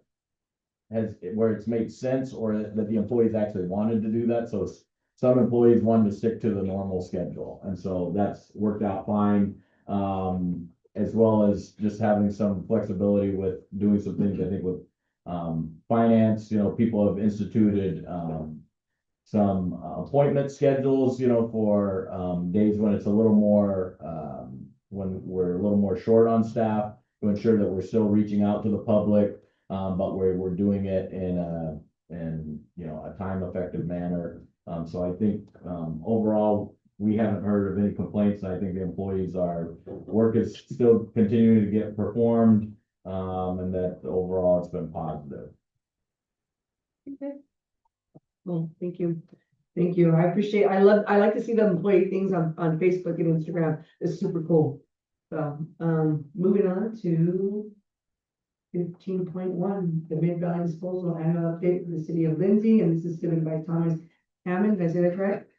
has, where it's made sense or that the employees actually wanted to do that. So some employees wanted to stick to the normal schedule. And so that's worked out fine. As well as just having some flexibility with doing some things, I think with, finance, people have instituted, some appointment schedules, for, days when it's a little more, when we're a little more short on staff to ensure that we're still reaching out to the public. But we're doing it in a time effective manner. So I think, overall, we haven't heard of any complaints. I think the employees work is still continuing to get performed, and that overall it's been positive. Well, thank you. Thank you. I appreciate, I like to see the employee things on Facebook and Instagram. It's super cool. So, moving on to 15.1, the Mid-Valley Disposal Annual Update for the City of Lindsay, and this is given by Thomas Hammond. Did I say that correct?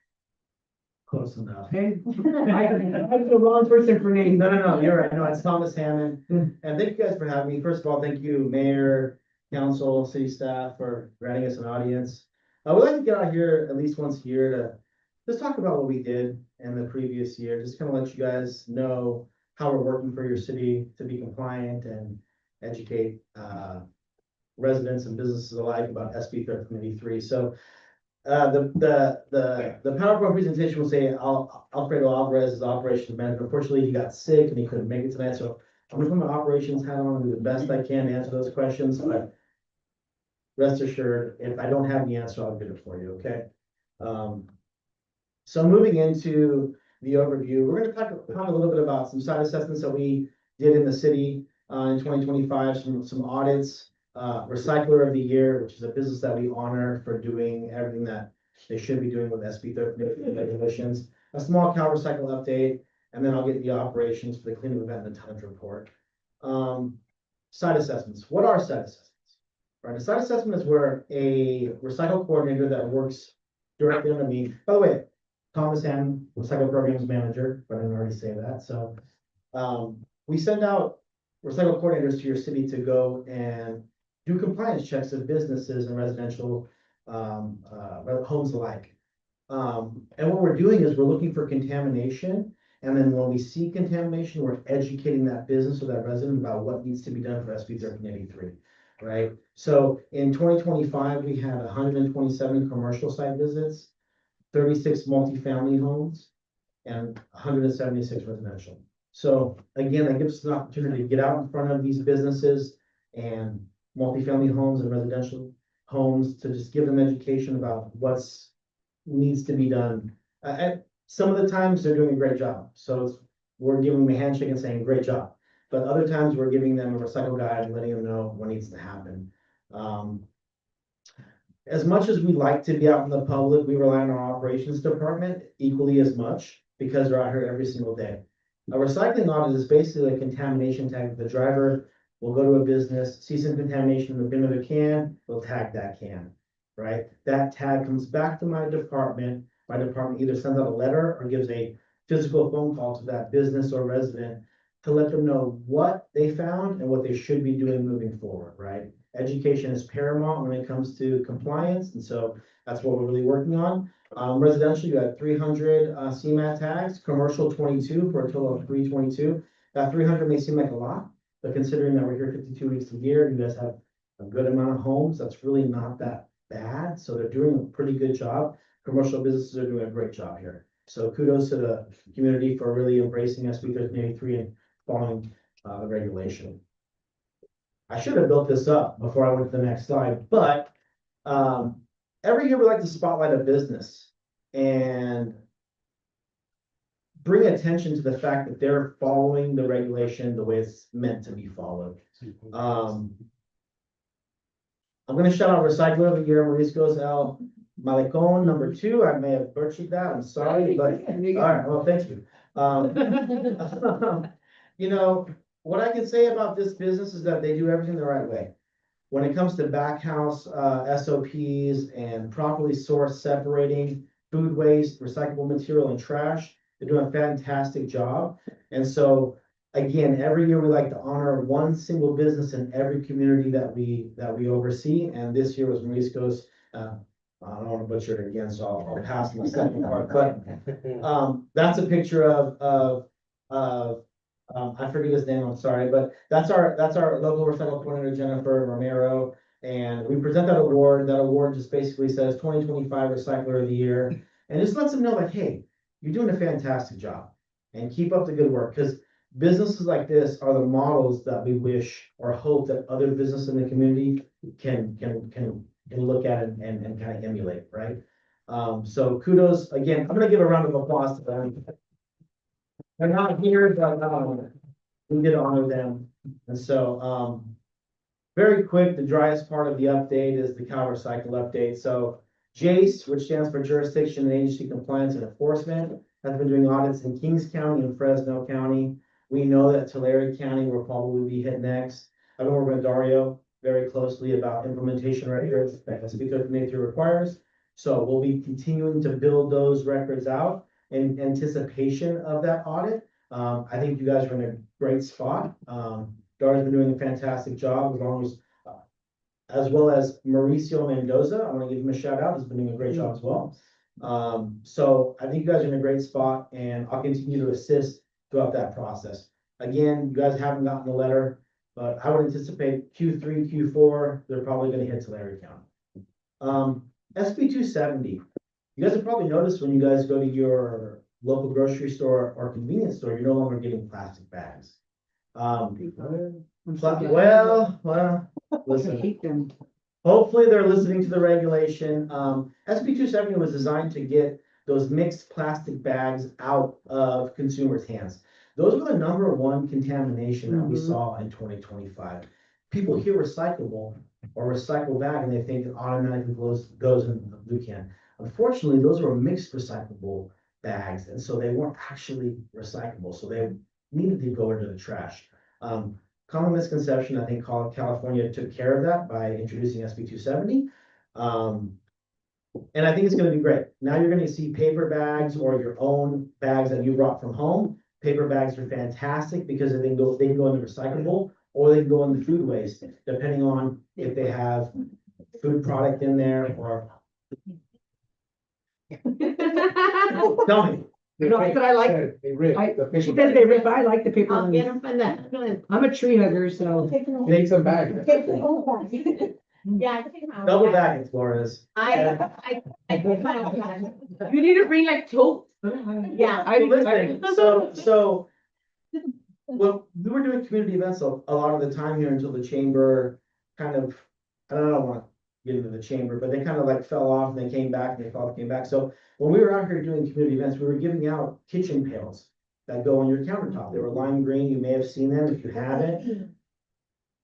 Close enough. Okay. I'm the wrong person for name. No, you're right. No, it's Thomas Hammond. And thank you guys for having me. First of all, thank you, Mayor, Council, City staff for granting us an audience. I would like to get out here at least once a year to just talk about what we did in the previous year. Just kind of let you guys know how we're working for your city to be compliant and educate residents and businesses alike about SB 1383. So the PowerPoint presentation will say Alfredo Alvarez is operations manager. Unfortunately, he got sick and he couldn't make it tonight. So I'm gonna put my operations hat on and do the best I can to answer those questions. But rest assured, if I don't have the answer, I'll get it for you. Okay. So moving into the overview, we're going to talk a little bit about some site assessments that we did in the city in 2025, some audits, Recycler of the Year, which is a business that we honor for doing everything that they should be doing with SB 13 regulations, a small cow recycle update, and then I'll get the operations for the cleanup event and the tonnage report. Site assessments. What are site assessments? Right, a site assessment is where a recycle coordinator that works directly under me. By the way, Thomas Hammond, recycle programs manager, but I didn't already say that. So we send out recycle coordinators to your city to go and do compliance checks of businesses and residential homes alike. And what we're doing is we're looking for contamination. And then when we see contamination, we're educating that business or that resident about what needs to be done for SB 1383. Right. So in 2025, we had 127 commercial site visits, 36 multifamily homes, and 176 residential. So again, that gives us an opportunity to get out in front of these businesses and multifamily homes and residential homes to just give them education about what's needs to be done. Some of the times they're doing a great job. So we're giving them a handshake and saying, great job. But other times we're giving them a recycle guide and letting them know what needs to happen. As much as we like to be out in the public, we rely on our operations department equally as much because they're out here every single day. A recycling audit is basically a contamination tag. The driver will go to a business, see some contamination in the bin of a can, they'll tag that can, right? That tag comes back to my department. My department either sends out a letter or gives a physical phone call to that business or resident to let them know what they found and what they should be doing moving forward, right? Education is paramount when it comes to compliance, and so that's what we're really working on. Residential, you had 300 CMAT tags, commercial 22 for a total of 322. That 300 may seem like a lot, but considering that we're here 52 weeks a year, you guys have a good amount of homes, that's really not that bad. So they're doing a pretty good job. Commercial businesses are doing a great job here. So kudos to the community for really embracing SB 1383 and following the regulation. I should have built this up before I went to the next slide, but every year we like to spotlight a business, and bring attention to the fact that they're following the regulation the way it's meant to be followed. I'm gonna shout out Recycler of the Year, Mariscos El Malecon, number 2. I may have butchered that, I'm sorry, but, all right, well, thank you. You know, what I can say about this business is that they do everything the right way. When it comes to backhouse, SOPs and properly sourced separating food waste, recyclable material and trash, they're doing a fantastic job. And so, again, every year we like to honor one single business in every community that we oversee. And this year was Marisco's, I don't want to butcher it again, so I'll pass on the second part, but, that's a picture of, I forget his name, I'm sorry, but that's our local recycle coordinator, Jennifer Romero. And we present that award. That award just basically says 2025 Recycler of the Year. And just lets them know like, hey, you're doing a fantastic job and keep up the good work. Because businesses like this are the models that we wish or hope that other businesses in the community can look at and kind of emulate, right? So kudos, again, I'm gonna give a round of applause to them. They're not here, but we did honor them. And so, very quick, the driest part of the update is the Cal Recycle update. So JACE, which stands for Jurisdiction and Agency Compliance and Enforcement, has been doing audits in Kings County and Fresno County. We know that Tulare County will probably be hit next. I've been working with Dario very closely about implementation records that SB 1383 requires. So we'll be continuing to build those records out in anticipation of that audit. I think you guys are in a great spot. Dar's been doing a fantastic job as well as Mauricio Mendoza. I want to give him a shout out. He's been doing a great job as well. So I think you guys are in a great spot and I'll continue to assist throughout that process. Again, you guys haven't gotten the letter, but I would anticipate Q3, Q4, they're probably going to hit Tulare County. SB 270. You guys have probably noticed when you guys go to your local grocery store or convenience store, you're no longer getting plastic bags. Listen, hopefully they're listening to the regulation. SB 270 was designed to get those mixed plastic bags out of consumers' hands. Those were the #1 contamination that we saw in 2025. People hear recyclable or recycle bag and they think it automatically goes in the blue can. Unfortunately, those were mixed recyclable bags, and so they weren't actually recyclable, so they needed to go into the trash. Common misconception, I think California took care of that by introducing SB 270. And I think it's gonna be great. Now you're gonna see paper bags or your own bags that you brought from home. Paper bags are fantastic because they can go in the recyclable or they can go in the food waste, depending on if they have food product in there or. Tell me. No, I said I like, she said they rip, I like the paper I'll get ones. them from that. I'm a tree hugger, so. Make some bags. Yeah, I think I'm. Double back in Flores. I. You need to bring like totes. Yeah. Listen, so. Well, we were doing community events a lot of the time here until the chamber kind of, I don't want to get into the chamber, but they kind of like fell off and they came back and they fell off, came back. So when we were out here doing community events, we were giving out kitchen pails that go on your countertop. They were lime green. You may have seen them if you haven't.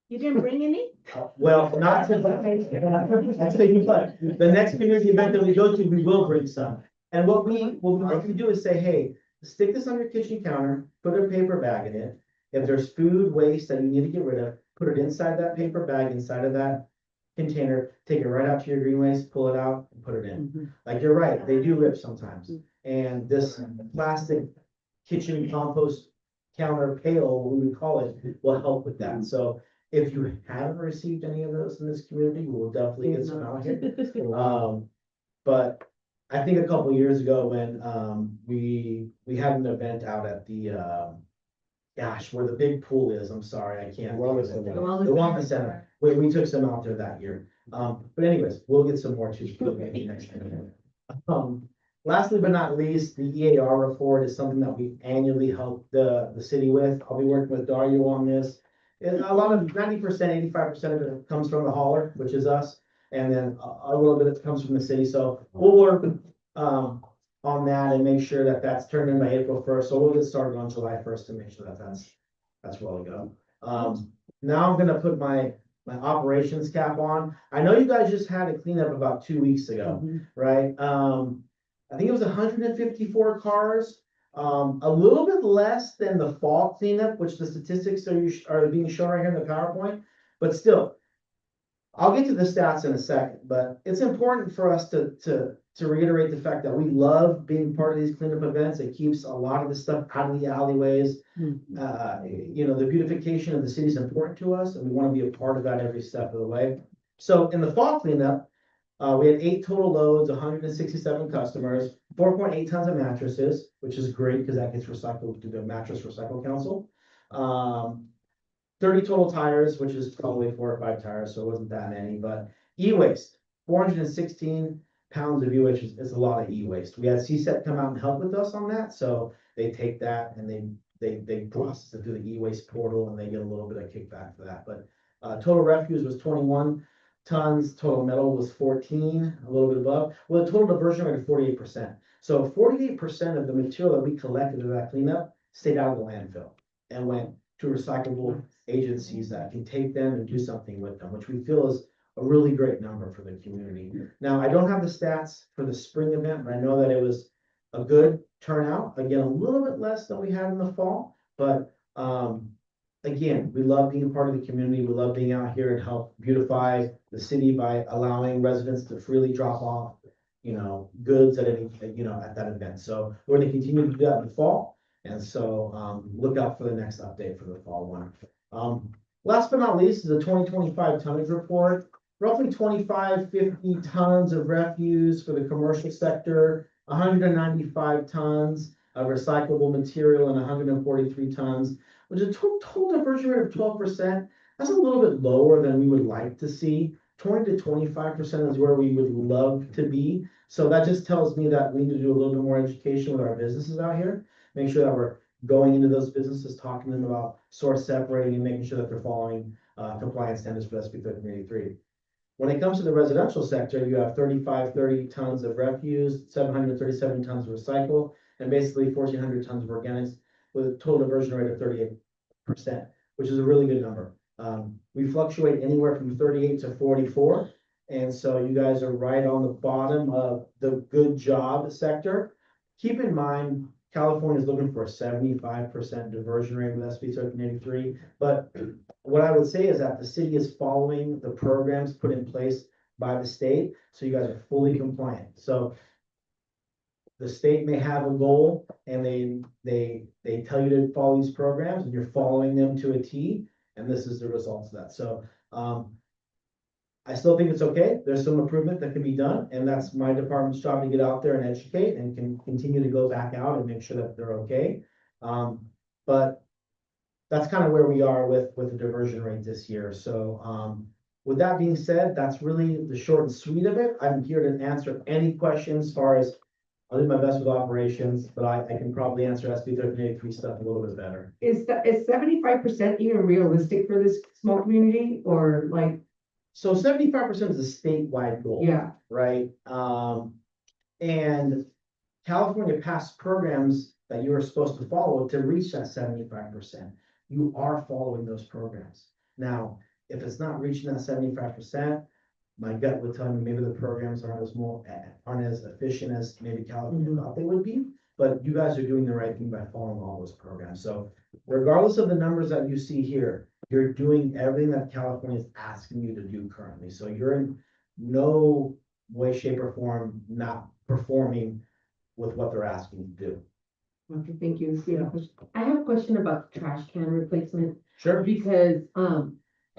You didn't bring any? Well, not to, I'll tell you what, the next community event that we go to, we will bring some. And what we like to do is say, hey, stick this on your kitchen counter, put a paper bag in it. If there's food waste that you need to get rid of, put it inside that paper bag, inside of that container, take it right out to your green waste, pull it out and put it in. Like you're right, they do rip sometimes. And this plastic kitchen compost counter pail, what we call it, will help with that. So if you haven't received any of those in this community, we will definitely get some out here. But I think a couple of years ago when we had an event out at the where the big pool is, I'm sorry, I can't. The Wellness Center. We took some out there that year. But anyways, we'll get some more too, maybe next year. Lastly but not least, the EAR report is something that we annually help the city with. I'll be working with Dario on this. And a lot of 90%, 85% of it comes from the hauler, which is us. And then a little bit of it comes from the city. So we'll work on that and make sure that that's turned in by April first. So we'll get started on July first to make sure that that's where we go. Now I'm gonna put my operations cap on. I know you guys just had a cleanup about 2 weeks ago, right? I think it was 154 cars. A little bit less than the fall cleanup, which the statistics are being shown right here in the PowerPoint, but still. I'll get to the stats in a second, but it's important for us to reiterate the fact that we love being part of these cleanup events. It keeps a lot of the stuff out of the alleyways. You know, the beautification of the city is important to us, and we want to be a part of that every step of the way. So in the fall cleanup, we had 8 total loads, 167 customers, 4.8 tons of mattresses, which is great because that gets recycled to the Mattress Recycle Council. 30 total tires, which is probably 4 or 5 tires, so it wasn't that many, but e-waste, 416 pounds of e-waste is a lot of e-waste. We had CSET come out and help with us on that, so they take that and they process it through the e-waste portal and they get a little bit of kickback for that, but total refuse was 21 tons, total metal was 14, a little bit above, with a total diversion rate of 48%. So 48% of the material that we collected in that cleanup stayed out of the landfill and went to recyclable agencies that can take them and do something with them, which we feel is a really great number for the community. Now, I don't have the stats for the spring event, but I know that it was a good turnout. Again, a little bit less than we had in the fall, but again, we love being a part of the community. We love being out here and help beautify the city by allowing residents to freely drop off, you know, goods at any, you know, at that event. So we're going to continue to do that in the fall. And so look out for the next update for the fall one. Last but not least is the 2025 tonnage report. Roughly 50 tons of refuse for the commercial sector, 195 tons of recyclable material, and 143 tons, which is a total diversion rate of 12%. That's a little bit lower than we would like to see. 20 to 25% is where we would love to be. So that just tells me that we need to do a little bit more education with our businesses out here. Make sure that we're going into those businesses, talking to them about source separating and making sure that they're following compliance standards for SB 1383. When it comes to the residential sector, you have 30 tons of refuse, 737 tons of recycle, and basically 1,400 tons of organics with a total diversion rate of 38%, which is a really good number. We fluctuate anywhere from 38 to 44. And so you guys are right on the bottom of the good job sector. Keep in mind, California is looking for a 75% diversion rate with SB 1383. But what I would say is that the city is following the programs put in place by the state. So you guys are fully compliant. So the state may have a goal and they tell you to follow these programs and you're following them to a T. And this is the results of that. So I still think it's okay. There's some improvement that can be done, and that's my department's job to get out there and educate and can continue to go back out and make sure that they're okay. But that's kind of where we are with the diversion rate this year. So with that being said, that's really the short and sweet of it. I'm here to answer any questions as far as I'll do my best with operations, but I can probably answer SB 1383 stuff a little bit better. Is 75% even realistic for this small community or like? So 75% is a statewide goal. Yeah. Right? And California passed programs that you are supposed to follow to reach that 75%. You are following those programs. Now, if it's not reaching that 75%, my gut would tell me maybe the programs aren't as efficient as maybe California thought they would be, but you guys are doing the right thing by following all those programs. So regardless of the numbers that you see here, you're doing everything that California is asking you to do currently. So you're in no way, shape, or form not performing with what they're asking you to do. Okay, thank you. I have a question about trash can replacement. Sure. Because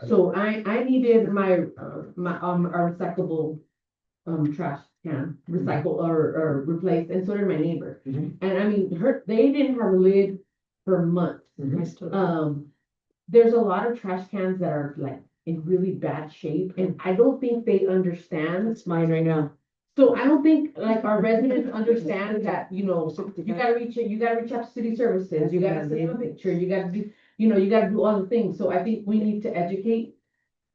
so I needed our recyclable trash can or replaced, and so did my neighbor. And I mean, they didn't have a lid for months. There's a lot of trash cans that are like in really bad shape, and I don't think they understand. It's mine right now. So I don't think like our residents understand that, you know, you gotta reach out to city services, you gotta send them a picture, you gotta do, you know, you gotta do all the things. So I think we need to educate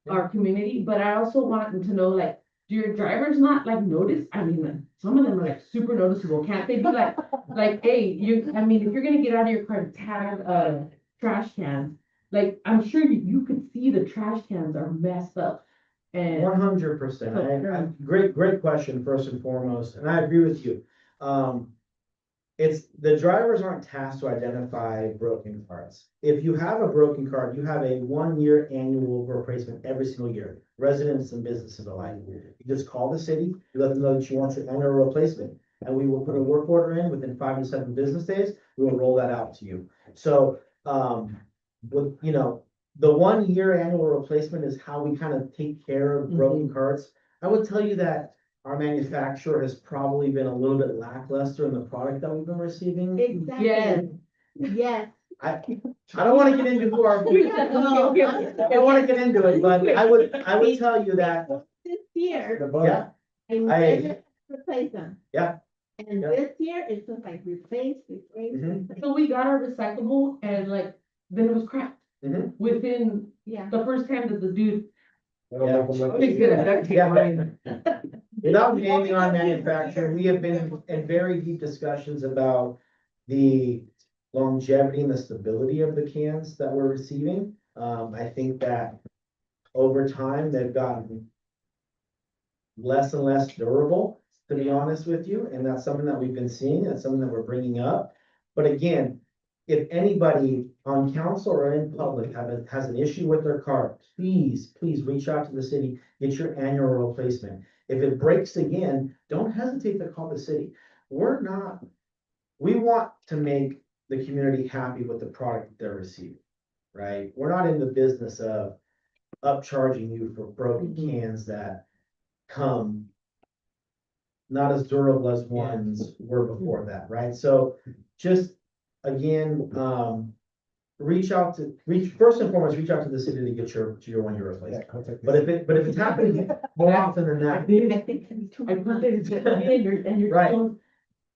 our community, but I also want them to know, like, do your drivers not like notice? I mean, like, some of them are like super noticeable. Can't they be like, hey, I mean, if you're gonna get out of your car and tag, trash cans, like, I'm sure you could see the trash cans are messed up. And 100%. Great question, first and foremost, and I agree with you. It's, the drivers aren't tasked to identify broken carts. If you have a broken cart, you have a 1-year annual replacement every single year, residents and businesses alike. You just call the city, you let them know that you want your annual replacement, and we will put a work order in within 5 to 7 business days. We will roll that out to you. So, with, you know, the 1-year annual replacement is how we kind of take care of broken carts. I would tell you that our manufacturer has probably been a little bit lackluster in the product that we've been receiving. Exactly. Yes. Yes. I don't wanna get into who our, I don't wanna get into it, but I would tell you that, This year, yeah, I I- never replaced them. Yeah. And Yeah. this year, it's just like replace. Mhm. So we got our recyclable and like, then it was cracked. Mhm. Within Yeah. the first time that the dude. Yeah. He's gonna duct tape mine. Without naming our manufacturer, we have been in very deep discussions about the longevity and the stability of the cans that we're receiving. I think that over time, they've gotten less and less durable, to be honest with you, and that's something that we've been seeing, that's something that we're bringing up. But again, if anybody on council or in public has an issue with their car, please reach out to the city, get your annual replacement. If it breaks again, don't hesitate to call the city. We want to make the community happy with the product that they're receiving, right? We're not in the business of upcharging you for broken cans that come not as durable as ones were before that, right? So just, again, first and foremost, reach out to the city to get your 1-year replacement. But if it's happening more often than I that, did, I think, I put it in and you're. Right.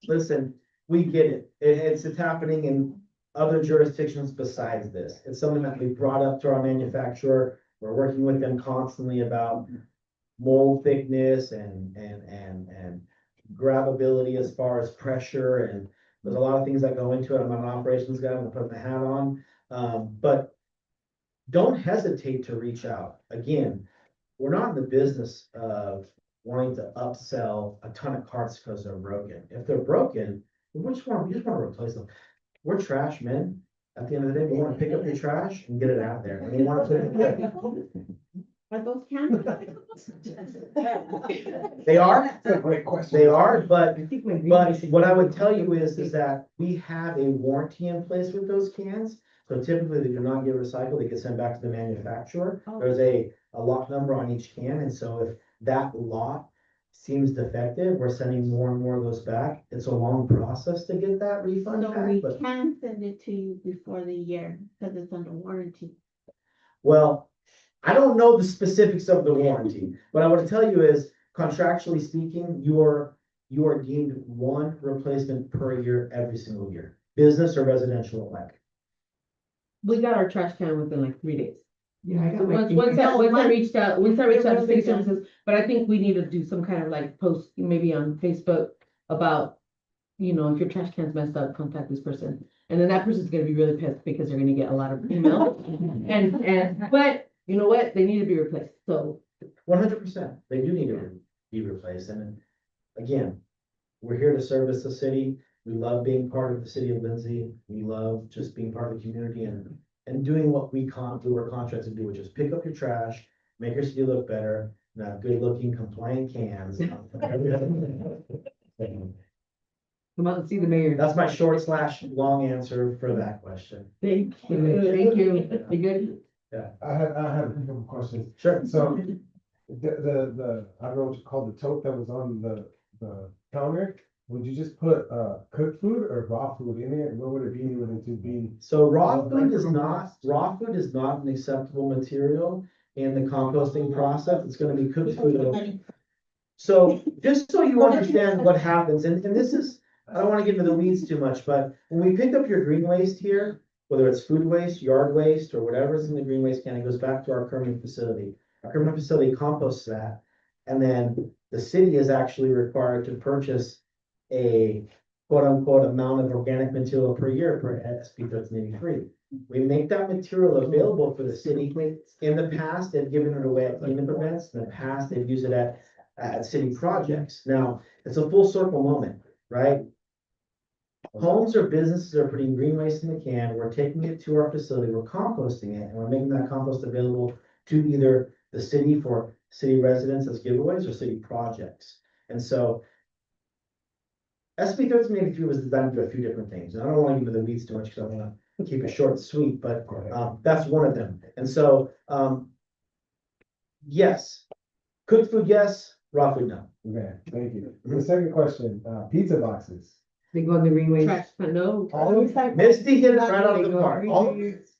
listen, we get it. It's happening in other jurisdictions besides this. It's something that we brought up to our manufacturer. We're working with them constantly about mold thickness and grabbability as far as pressure, and there's a lot of things that go into it. I'm an operations guy, I'm gonna put my hat on. But don't hesitate to reach out. Again, we're not in the business of wanting to upsell a ton of carts because they're broken. If they're broken, we just want to replace them. We're trash men. At the end of the day, we want to pick up your trash and get it out there. And we want to put it. Are those cans? They are. That's a great question. They are, but I think my. what I would tell you is that we have a warranty in place with those cans. So typically they do not get recycled, they get sent back to the manufacturer. Oh. There's a lot number on each can, and so if that lot seems defective, we're sending more and more of those back. It's a long process to get that refund So back, we but, can send it to you before the year, because it's under warranty. well, I don't know the specifics of the warranty. What I want to tell you is, contractually speaking, you are deemed one replacement per year, every single year, business or residential alike. We got our trash can within like 3 days. Yeah, I got my. Once I reached out to city Really good. services, but I think we need to do some kind of like post, maybe on Facebook about, you know, if your trash can's messed up, contact this person. And then that person's gonna be really pissed because they're gonna get a lot of emails. But you know what? They need to be replaced. So 100%, they do need to be replaced, and again, we're here to service the city. We love being part of the city of Lindsay. We love just being part of the community and doing what we were contracted to do, which is pick up your trash, make your city look better, and have good looking compliant cans. come out and see the mayor. That's my short/long answer for that question. Thank you. You good? I have a couple of questions. Sure. So the I don't know what you call the tote that was on the counter. Would you just put cooked food or raw food in it? What would it be? Would it be? So raw food is not an acceptable material in the composting process. It's gonna be cooked food. So just so you understand what happens, and this is, I don't wanna get into the weeds too much, but when we pick up your green waste here, whether it's food waste, yard waste, or whatever's in the green waste can, it goes back to our Kerman facility. Our Kerman facility composts that. And then the city is actually required to purchase a quote unquote amount of organic material per year per SB 1383. We make that material available for the city. In the past, they've given it away at cleanup events. In the past, they've used it at city projects. Now, it's a full circle moment, right? Homes or businesses are putting green waste in the can, we're taking it to our facility, we're composting it, and we're making that compost available to either the city for city residents as giveaways or city projects. And so SB 1383 was designed to do a few different things, and I don't want to get into the weeds too much because I want to keep it short and sweet, but that's one of them. And so, yes, cooked food, yes, raw food, no. Okay, thank you. The second question, pizza boxes. They go in the green waste. Trash, no. Misty hit it right off the park. Green All, waste.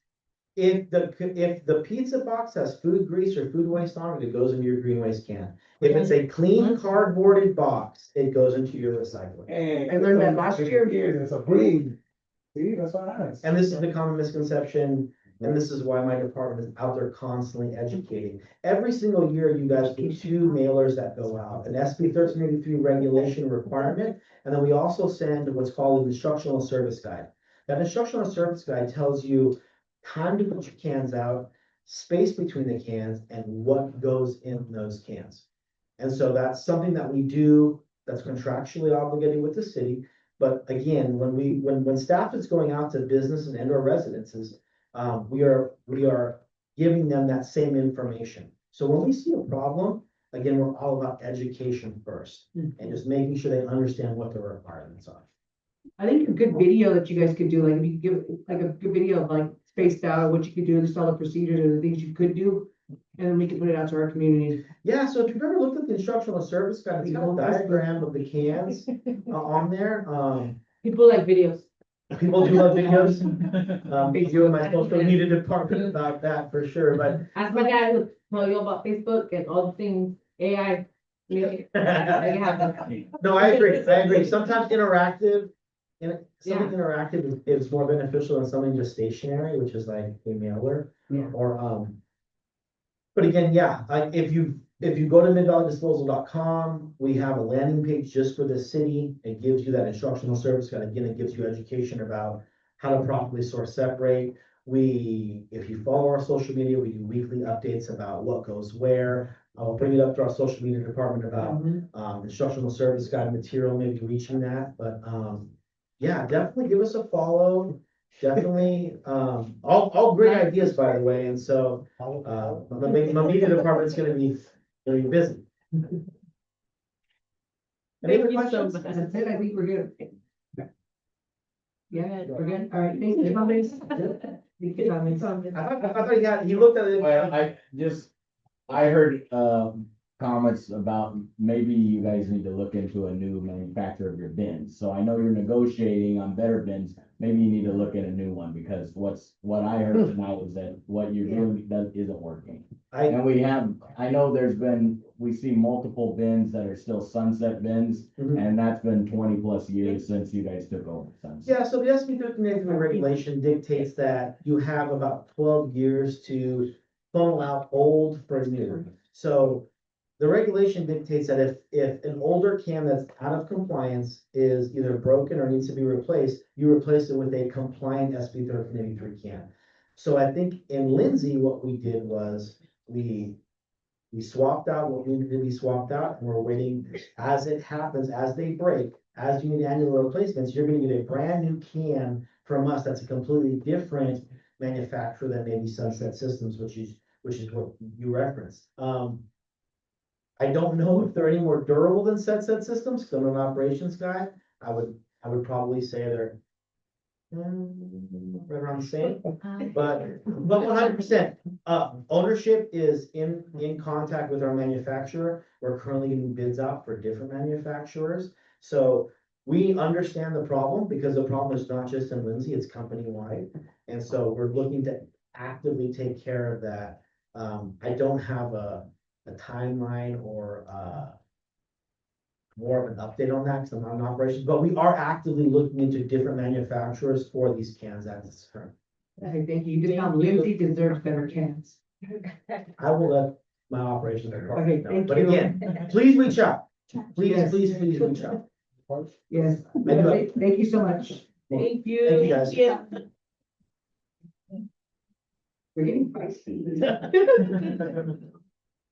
if the pizza box has food grease or food waste on it, it goes into your green waste can. If it's a clean cardboarded box, it goes into your recycling. I learned that last year. It's a green. See, that's what I asked. And this is the common misconception, and this is why my department is out there constantly educating. Every single year, you guys get 2 mailers that go out, an SB 1383 regulation requirement, and then we also send what's called an instructional service guide. That instructional service guide tells you time to put your cans out, space between the cans, and what goes in those cans. And so that's something that we do that's contractually obligated with the city. But again, when staff is going out to businesses and or residences, we are giving them that same information. So when we see a problem, again, we're all about education first and just making sure they understand what the requirements are. I think a good video that you guys could do, like if you could give like a good video of like spaced out, what you could do, just all the procedures and the things you could do. And then we can put it out to our community. Yeah, so if you've ever looked at the instructional service guide, it's got a diagram of the cans on there. People like videos. People do love videos. They do in my social media department about that for sure, but Ask my dad to tell you about Facebook and all the things AI. They have them. no, I agree. Sometimes interactive, something interactive is more beneficial than something just stationary, which is like a mailer. Yeah. Or, but again, yeah, if you go to midvalleydisposal.com, we have a landing page just for the city. It gives you that instructional service guide. Again, it gives you education about how to properly source separate. If you follow our social media, we do weekly updates about what goes where. I'll bring it up to our social media department about instructional service guide material, maybe reaching that, but yeah, definitely give us a follow. Definitely, all great ideas, by the way, and so my media department's gonna be busy. Any other questions? That's it, I think we're good. Yeah, we're good. All right, thank you, comments. Thank you, comments. I thought he looked at it. Well, I heard, comments about maybe you guys need to look into a new manufacturer of your bins. So I know you're negotiating on better bins. Maybe you need to look at a new one because what I heard tonight is that what you're doing isn't working. And I know we see multiple bins that are still sunset bins, and that's been 20+ years since you guys took over sunset. Yeah, so the SB 1383 regulation dictates that you have about 12 years to funnel out old for new. So the regulation dictates that if an older can that's out of compliance is either broken or needs to be replaced, you replace it with a compliant SB 1383 can. So I think in Lindsay, what we did was we swapped out what needed to be swapped out, and we're waiting as it happens, as they break, as you need annual replacements, you're gonna get a brand new can from us that's a completely different manufacturer than maybe Sunset Systems, which is what you referenced. I don't know if they're any more durable than Sunset Systems, because I'm an operations guy. I would probably say they're right around the same, but 100%. Ownership is in contact with our manufacturer. We're currently getting bids out for different manufacturers. So we understand the problem because the problem is not just in Lindsay, it's company-wide. And so we're looking to actively take care of that. I don't have a timeline or more of an update on that because I'm not in operations, but we are actively looking into different manufacturers for these cans at this current. I think you just found Lindsay deserves better cans. I will let my operations Okay, department. thank But you. again, please reach out. Please, Yes. please reach out. Yes, I do have- thank you so much. Thank you. Thank you, guys. We're getting feisty.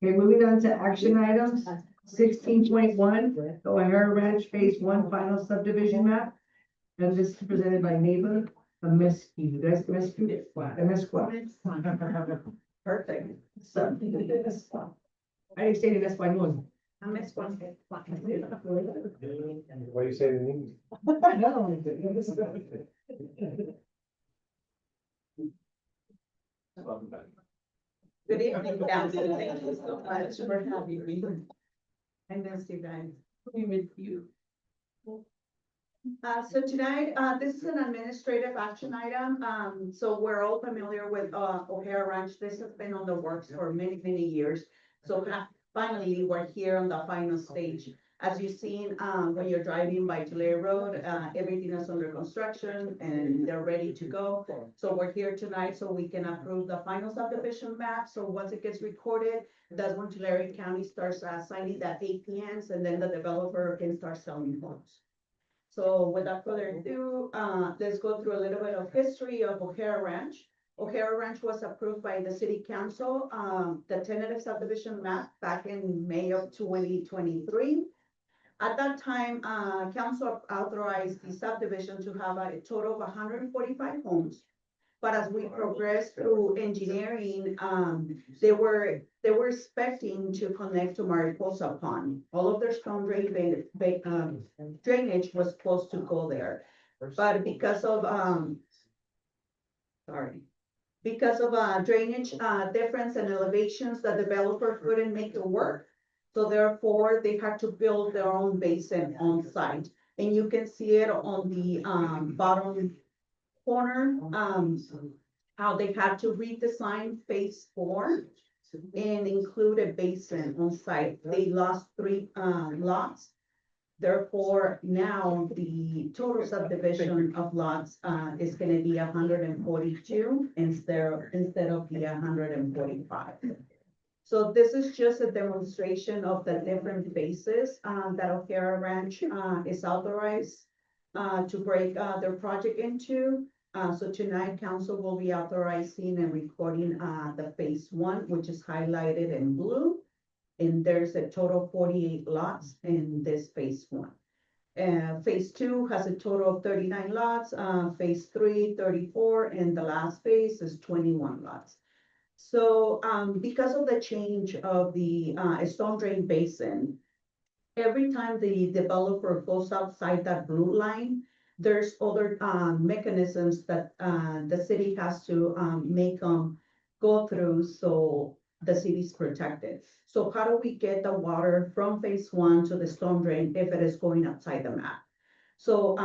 Okay, moving on to action items, 16.1, O'Hara Ranch Phase 1 Final Subdivision Map. And this is presented by neighbor, Mesquite, that's Mesquite, Mesquite. Perfect. So, I didn't say it in Espanol. Why you say it in English? Good evening, council. Thank you so much for having me. I missed you guys. We miss you. So tonight, this is an administrative action item. So we're all familiar with, O'Hara Ranch. This has been on the works for many, many years. So finally, we're here on the final stage. As you've seen, when you're driving by Tulare Road, everything is under construction and they're ready to go. So we're here tonight so we can approve the final subdivision map. So once it gets recorded, that's when Tulare County starts signing that APNs, and then the developer can start selling homes. So without further ado, let's go through a little bit of history of O'Hara Ranch. O'Hara Ranch was approved by the city council, the tentative subdivision map back in May of 2023. At that time, council authorized the subdivision to have a total of 145 homes. But as we progressed through engineering, they were expecting to connect to Mariposa Pond. All of their storm drainage was supposed to go there. But because of, drainage difference and elevations, the developer couldn't make it work. So therefore, they had to build their own basin on site. And you can see it on the bottom corner, how they had to redesign phase 4 and include a basin on site. They lost 3 lots. Therefore, now the total subdivision of lots is gonna be 142 instead of the 145. So this is just a demonstration of the different phases that O'Hara Ranch is authorized to break their project into. So tonight, council will be authorizing and recording the phase 1, which is highlighted in blue. And there's a total of 48 lots in this phase 1. Phase 2 has a total of 39 lots, phase 3, 34, and the last phase is 21 lots. So because of the change of the storm drain basin, every time the developer goes outside that blue line, there's other mechanisms that the city has to make them go through so the city's protected. So how do we get the water from phase 1 to the storm drain if it is going outside the map? So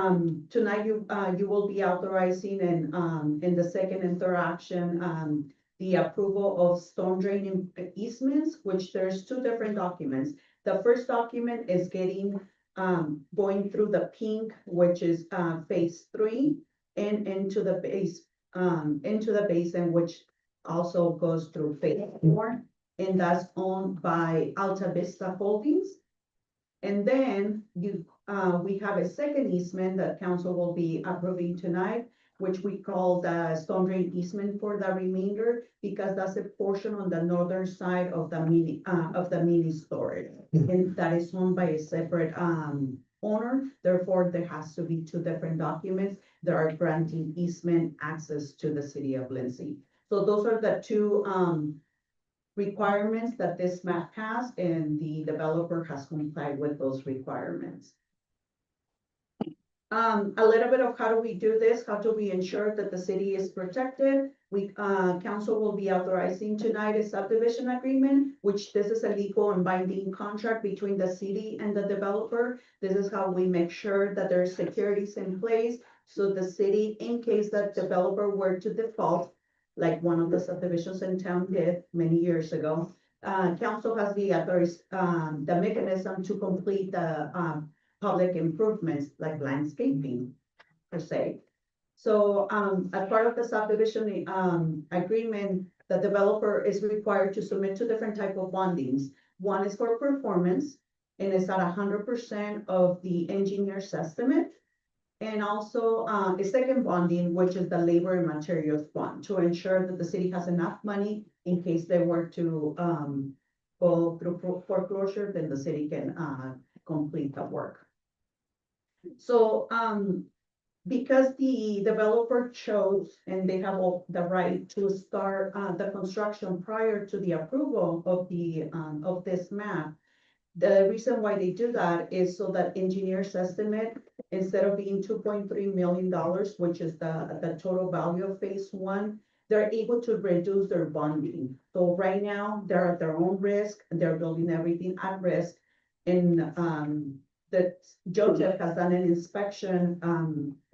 tonight you will be authorizing in the second and third action the approval of storm drain easements, which there's 2 different documents. The first document is going through the pink, which is phase 3, and into the basin, which also goes through phase 4, and that's owned by Alta Vista Holdings. And then we have a second easement that council will be approving tonight, which we call the storm drain easement for the remainder, because that's a portion on the northern side of the mini storage. And that is owned by a separate owner. Therefore, there has to be 2 different documents that are granting easement access to the city of Lindsay. So those are the 2 requirements that this map has, and the developer has complied with those requirements. A little bit of how do we do this? How do we ensure that the city is protected? Council will be authorizing tonight a subdivision agreement, which this is a legal and binding contract between the city and the developer. This is how we make sure that there's securities in place. So the city, in case that developer were to default, like one of the subdivisions in town did many years ago, council has the mechanism to complete the public improvements like landscaping per se. So as part of the subdivision agreement, the developer is required to submit two different type of bondings. One is for performance, and it's at 100% of the engineer's estimate. And also, a second bonding, which is the labor and materials bond, to ensure that the city has enough money in case they were to, go through foreclosure, then the city can, complete the work. So, because the developer chose and they have all the right to start, the construction prior to the approval of the, of this map. The reason why they do that is so that engineer's estimate, instead of being $2.3 million, which is the total value of phase one, they're able to reduce their bonding. So right now, they're at their own risk, they're building everything at risk. And, that Joseph has done an inspection,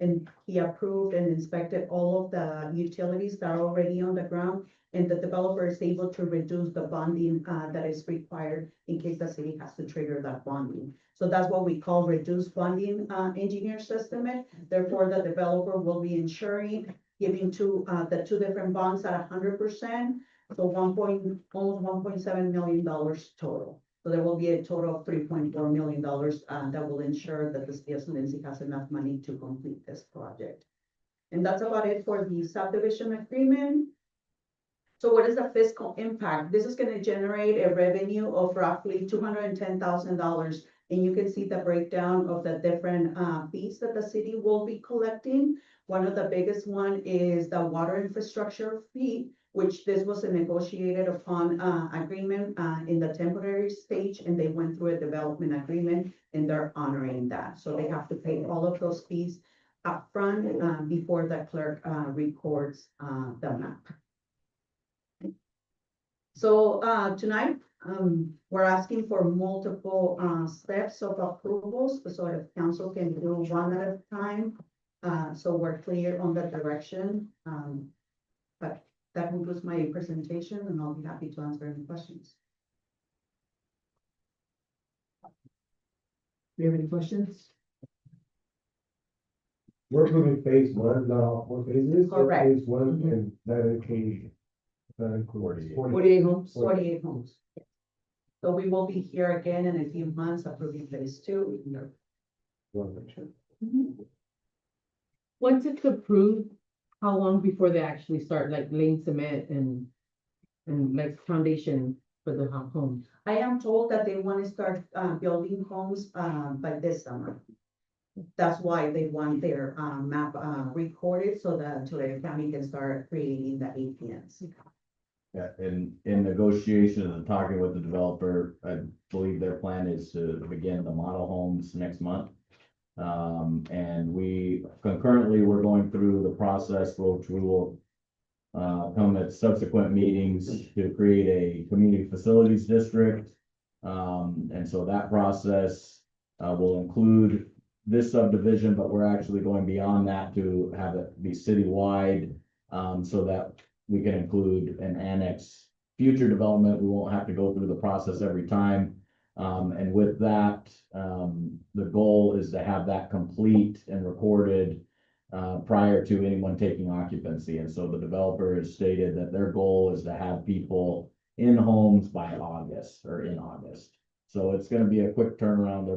and he approved and inspected all of the utilities that are already on the ground. And the developer is able to reduce the bonding, that is required in case the city has to trigger that bonding. So that's what we call reduced bonding, engineer's estimate. Therefore, the developer will be insuring, giving the two different bonds at 100%. So almost $1.7 million total. So there will be a total of $3.4 million, that will ensure that the city of Lindsay has enough money to complete this project. And that's about it for the subdivision agreement. So what is the fiscal impact? This is gonna generate a revenue of roughly $210,000. And you can see the breakdown of the different, fees that the city will be collecting. One of the biggest one is the water infrastructure fee, which this was a negotiated upon, agreement, in the temporary stage, and they went through a development agreement, and they're honoring that. So they have to pay all of those fees upfront, before the clerk, records, the map. So, tonight, we're asking for multiple, steps of approvals, so if council can do one at a time. So we're clear on the direction, but that concludes my presentation, and I'll be happy to answer any questions. Do you have any questions? We're moving phase one, not all four phases. So Correct. Phase one, and that includes. 48 homes. 48 homes. So we will be here again in a few months approving phase two. Once it's approved, how long before they actually start like laying cement and like foundation for the homes? I am told that they want to start, building homes, by this summer. That's why they want their, map, recorded so that Tulare County can start creating the APNs. Yeah, in negotiations and talking with the developer, I believe their plan is to begin the model homes next month. And we concurrently, we're going through the process, which we will come at subsequent meetings to create a community facilities district. And so that process will include this subdivision, but we're actually going beyond that to have it be citywide, so that we can include an annex future development. We won't have to go through the process every time. And with that, the goal is to have that complete and recorded prior to anyone taking occupancy. And so the developer has stated that their goal is to have people in homes by August or in August. So it's gonna be a quick turnaround.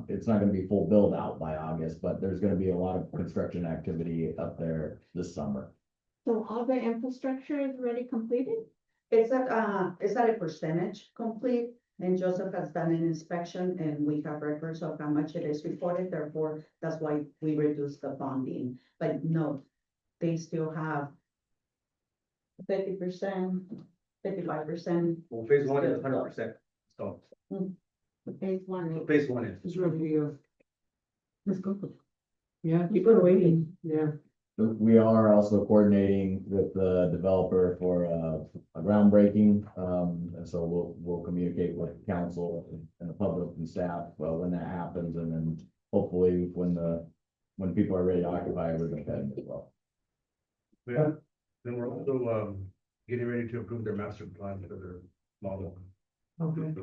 It's not gonna be full build out by August, but there's gonna be a lot of construction activity up there this summer. So all the infrastructure is already completed? It's at a percentage complete, and Joseph has done an inspection, and we have records of how much it is reported, therefore, that's why we reduced the bonding. But no, they still have 50%, 55%. Well, phase one is 100%. So Phase one. phase one is. It's right here. Let's go. Yeah, people are waiting. Yeah. We are also coordinating with the developer for a groundbreaking, and so we'll communicate with council and the public and staff when that happens, and then hopefully when people are ready to occupy, we're going to head as well. Yeah. Then we're also getting ready to approve their master plan for their model. Okay.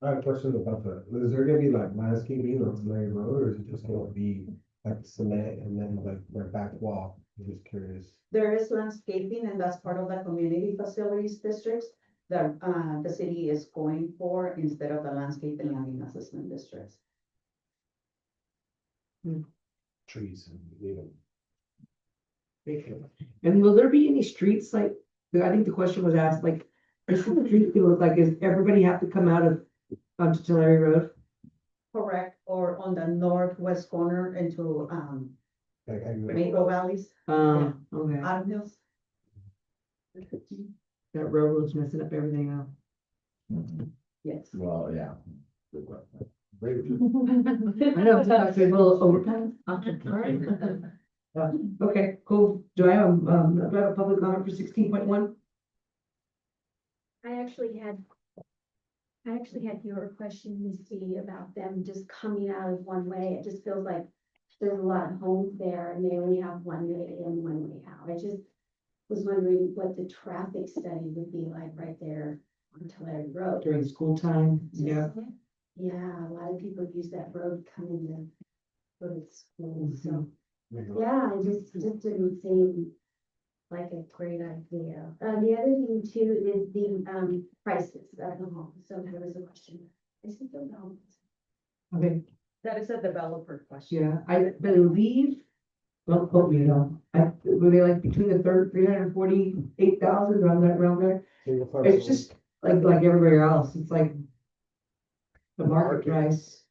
I have a question about that. Is there gonna be like landscaping on Tulare Road, or is it just gonna be like cement and then like their back wall? Just curious. There is landscaping and that's part of the community facilities districts that, the city is going for instead of the landscape and landing assessment districts. Trees and leave them. And will there be any streets like, I think the question was asked, like, this street gonna look like, is everybody have to come out of, onto Tulare Road? Correct, or on the northwest corner into, Like, I- Maple Valleys, Okay, Autumn Hills. that railroad's messing up everything up. Yes. Well, yeah. I know, it's actually a little overtime. Alright. Okay, cool. Do I have a public comment for 16.1? I actually had your question, Misty, about them just coming out of one way. It just feels like there's a lot of homes there and they only have one way in, one way out. I just was wondering what the traffic study would be like right there on Tulare Road. During school time, yeah. Yeah, a lot of people use that road coming to go to school, Mm-hmm. so, yeah, it just didn't seem like a great idea. The other thing too is the, prices of the home, so there was a question. I said, the homes. Okay, That is a developer question. yeah, I believe, don't quote me, were they like between the 348,000 around there? It's just like everywhere else, it's like the market price.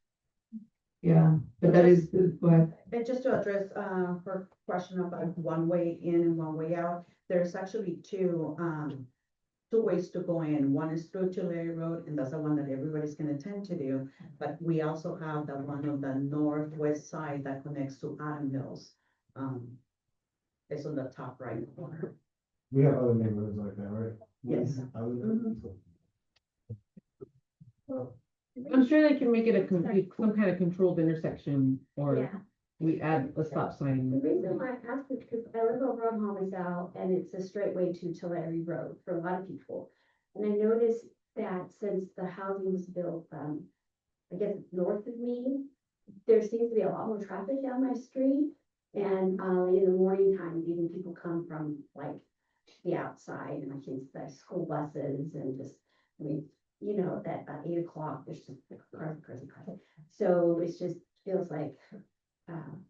Yeah, but that is, but And just to address, her question about one way in and one way out, there's actually two ways to go in. One is through Tulare Road, and that's the one that everybody's gonna tend to do. But we also have the one on the northwest side that connects to Autumn Hills. It's on the top right corner. We have other neighborhoods like that, right? Yes. I'm sure they can make it some kind of controlled intersection, or Yeah. we add a stop The sign. reason why I asked is because I live over on Homicide and it's a straight way to Tulare Road for a lot of people. And I noticed that since the housing was built, I guess north of me, there seems to be a lot more traffic down my street. And, in the morning time, even people come from like the outside and I think the school buses and just, I mean, you know, that at 8 o'clock, there's just crazy. So it's just feels like, I don't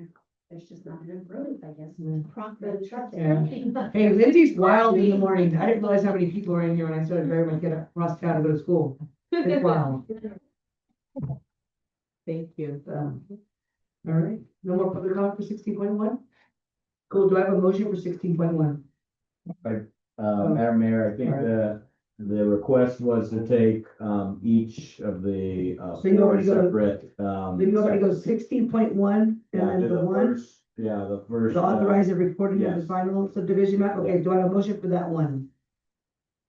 know, there's just not enough roads, I guess. For the trucks. Yeah. Hey, Lindsay's wild in the morning. I didn't realize how many people are in here when I started driving my kid across town to go to school. It's wild. Thank you. All right, no more public comment for 16.1? Cool, do I have a motion for 16.1? Madam Mayor, I think Alright. the request was to take, each of the, So you already go- separate, Then you already go 16.1 and Yeah, then do the one, the first. to authorize the recording of the yes. final subdivision map. Okay, do I have a motion for that one?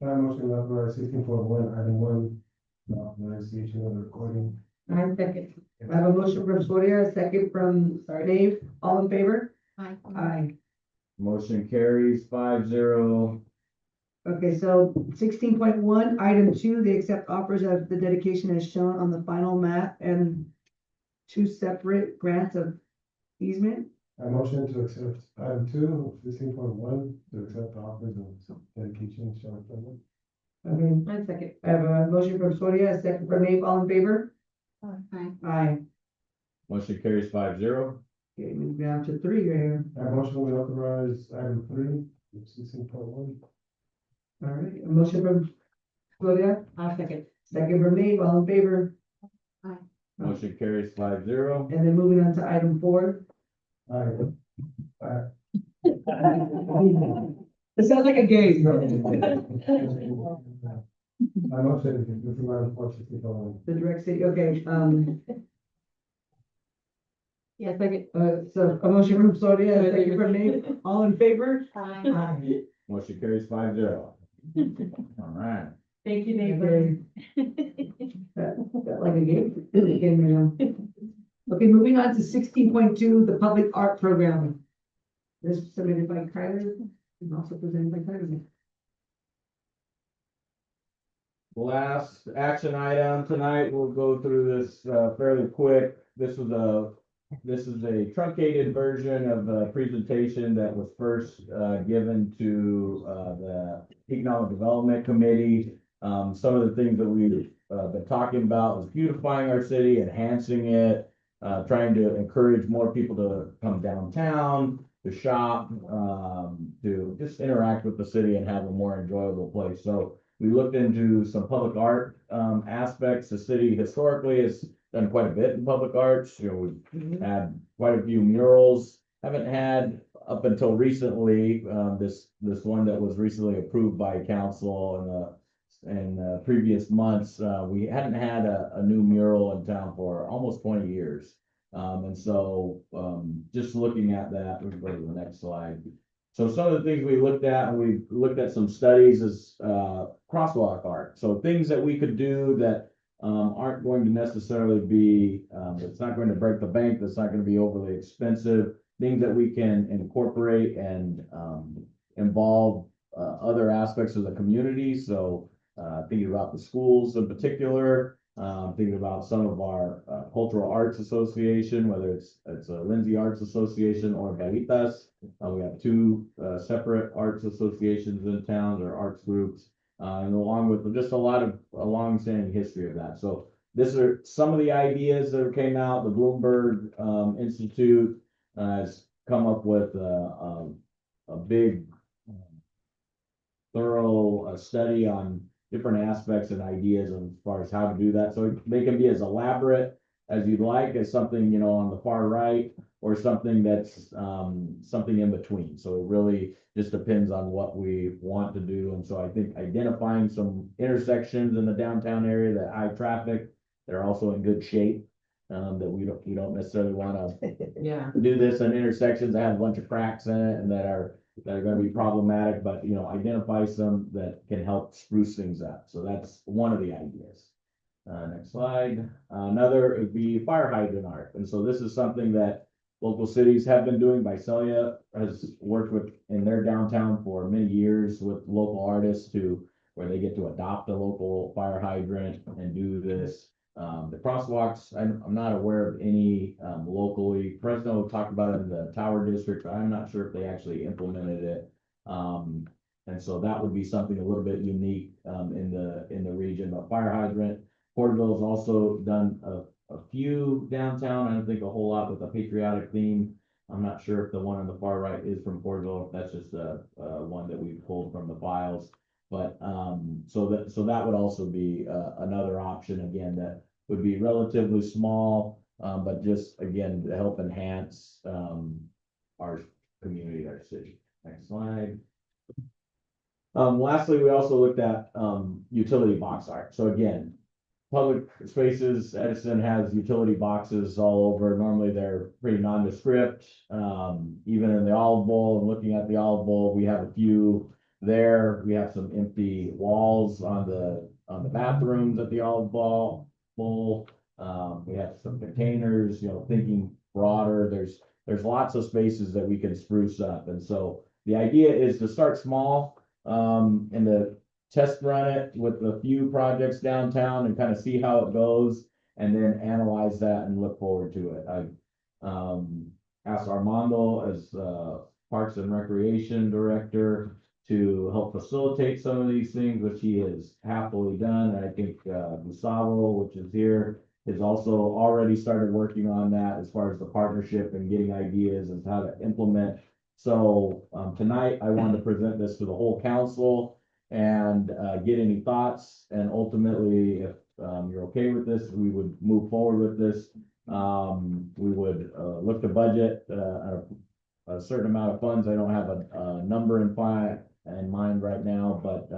I motion that for 16.1, item 1, pronunciation of the recording. I second. I have a motion from Soria, a second from Dave, all in favor? Aye. Aye. Motion carries 5-0. Okay, so 16.1, item 2, they accept offers of the dedication as shown on the final map and 2 separate grants of easement. I motion to accept item 2, 16.1, to accept the offers of dedication shown. Okay, I second. I have a motion from Soria, a second from Dave, all in favor? Aye. Aye. Motion carries 5-0. Okay, move down to 3 here. I motion we authorize item 3, 16.1. All right, a motion from Soria, I'll second. second from Dave, all in favor? Motion carries 5-0. And then moving on to item 4. Aye. It sounds like a game. I motion this is item 4, 16.1. The direct city, okay, Yeah, second. so a motion from Soria, a second from Dave, all in favor? Aye. Aye. Motion carries 5-0. All right. Thank you, Dave. Felt like a game. Game, you know. Okay, moving on to 16.2, the public art program. This is submitted by Kyler and also presented by Kyler. Last action item tonight, we'll go through this fairly quick. This was a This is a truncated version of a presentation that was first given to the Economic Development Committee. Some of the things that we've been talking about is beautifying our city, enhancing it, trying to encourage more people to come downtown, to shop, to just interact with the city and have a more enjoyable place. So we looked into some public art aspects. The city historically has done quite a bit in public arts. You know, we've had quite a few murals. Haven't had up until recently, this one that was recently approved by council in previous months. We hadn't had a new mural in town for almost 20 years. And so just looking at that, we can go to the next slide. So some of the things we looked at, and we looked at some studies, is crosswalk art. So things that we could do that aren't going to necessarily be, it's not going to break the bank, that's not going to be overly expensive, things that we can incorporate and involve other aspects of the community. So thinking about the schools in particular, thinking about some of our cultural arts association, whether it's a Lindsay Arts Association or Veritas. We have two separate arts associations in town, or arts groups. And along with just a long-standing history of that. So these are some of the ideas that came out. The Bloomberg Institute has come up with a big, thorough study on different aspects and ideas as far as how to do that. So they can be as elaborate as you'd like, as something, you know, on the far right, or something that's something in between. So it really just depends on what we want to do. And so I think identifying some intersections in the downtown area that high traffic, that are also in good shape, that we don't necessarily want to do this in intersections that have a bunch of cracks in it and that are going to be problematic, but you know, identify some that can help spruce things up. So that's one of the ideas. Next slide. Another would be fire hydrant art. And so this is something that local cities have been doing. Visalia has worked with in their downtown for many years with local artists where they get to adopt a local fire hydrant and do this. The crosswalks, I'm not aware of any locally. Fresno talked about it in the Tower District, but I'm not sure if they actually implemented it. And so that would be something a little bit unique in the region. But fire hydrant, Porterville's also done a few downtown. I don't think a whole lot with a patriotic theme. I'm not sure if the one on the far right is from Porterville, if that's just one that we pulled from the files. But so that would also be another option, again, that would be relatively small, but just again to help enhance our community, our city. Next slide. Lastly, we also looked at utility box art. So again, public spaces, Edison has utility boxes all over. Normally they're pretty nondescript. Even in the Olive Bowl, and looking at the Olive Bowl, we have a few there. We have some empty walls on the bathrooms at the Olive Bowl. We have some containers, you know, thinking broader. There's lots of spaces that we can spruce up. And so the idea is to start small, and to test run it with a few projects downtown and kind of see how it goes, and then analyze that and look forward to it. I asked Armando as Parks and Recreation Director to help facilitate some of these things, which he has happily done. And I think Gustavo, which is here, has also already started working on that as far as the partnership and getting ideas and how to implement. So tonight I wanted to present this to the whole council and get any thoughts. And ultimately, if you're okay with this, we would move forward with this. We would look to budget a certain amount of funds. I don't have a number in mind right now, but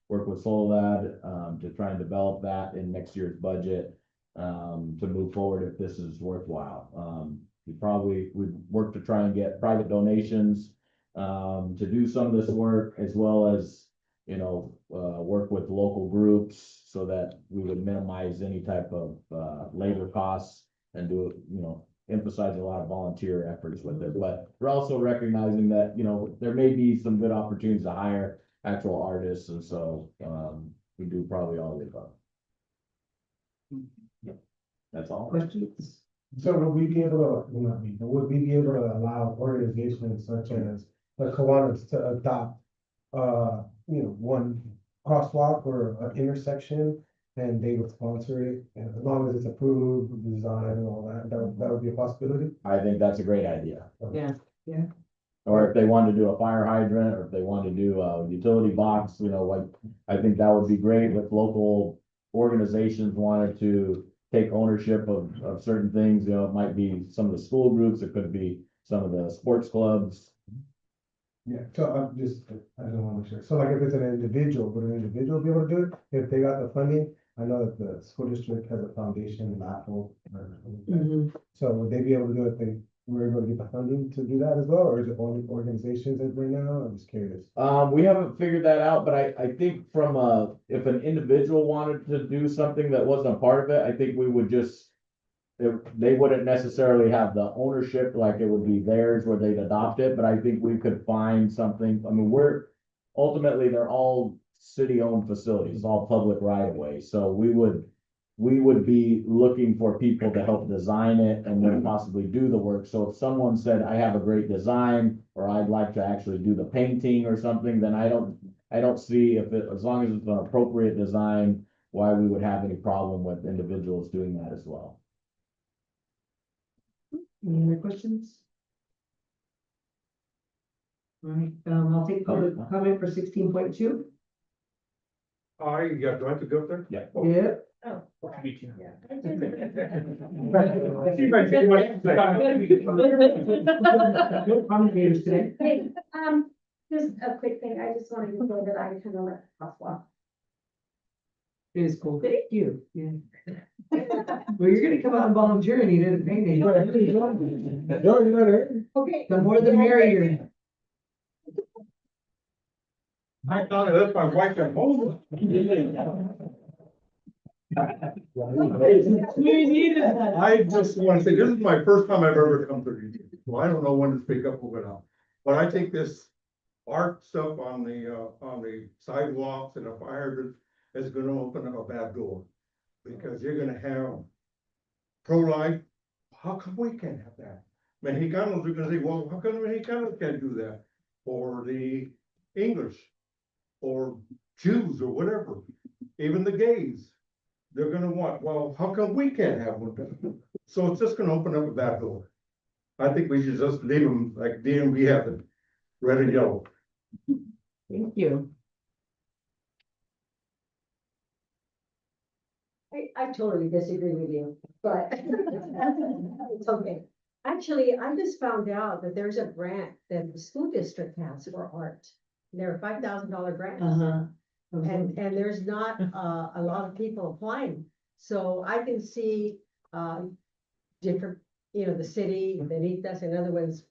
work with Solad to try and develop that in next year's budget to move forward if this is worthwhile. We probably would work to try and get private donations to do some of this work, as well as, you know, work with local groups so that we would minimize any type of labor costs and do it, you know, emphasize a lot of volunteer efforts with it. But we're also recognizing that, you know, there may be some good opportunities to hire actual artists, and so we do probably all of the above. Yep. That's all. Questions? So would we be able to, well, not we, but would we be able to allow organizations such as the Kiwanis to adopt, one crosswalk or an intersection, and they would sponsor it, and as long as it's approved, design and all that, that would be a possibility? I think that's a great idea. Yeah. Or if they want to do a fire hydrant, or if they want to do a utility box, like, I think that would be great if local organizations wanted to take ownership of certain things, it might be some of the school groups, it could be some of the sports clubs. Yeah, so I don't want to make sure, so like if it's an individual, would an individual be able to do it if they got the funding? I know that the school district has a foundation, LAFL, so would they be able to do it if they were able to get the funding to do that as well, or is it only organizations as right now? I'm just curious. We haven't figured that out, but I think if an individual wanted to do something that wasn't a part of it, I think we would they wouldn't necessarily have the ownership, like it would be theirs where they'd adopt it, but I think we could find something, I mean, ultimately, they're all city-owned facilities, all public right-of-way, so we would be looking for people to help design it and then possibly do the work. So if someone said, I have a great design, or I'd like to actually do the painting or something, then I don't see as long as it's an appropriate design, why we would have any problem with individuals doing that as well. Any other questions? All right, I'll take public comment for 16.2. Do I have to go up there? Yeah. Yeah. Good commentators today. Hey, just a quick thing, I just wanted to say that I kind of like crosswalk. It is cool. Thank you. Yeah. Well, you're gonna come out and volunteer and you didn't pay me. No, you're not here. Okay. The more the merrier. I thought I left my wife at home. I just want to say, this is my first time I've ever come to these, so I don't know when to speak up or when not. But I think this art stuff on the sidewalks and the fire hydrants is gonna open up a bad door. Because you're gonna have pro-life, how come we can't have that? Mexicanos are gonna say, well, how come the Mexicanos can't do that? Or the English, or Jews, or whatever, even the gays. They're gonna want, well, how come we can't have one? So it's just gonna open up a back door. I think we should just leave them like DMV have it, red and yellow. Thank you. I totally disagree with you, but it's okay. Actually, I just found out that there's a grant that the school district has for art. There are $5,000 grants. And there's not a lot of people applying. So I can see different, the city, Veritas and other ones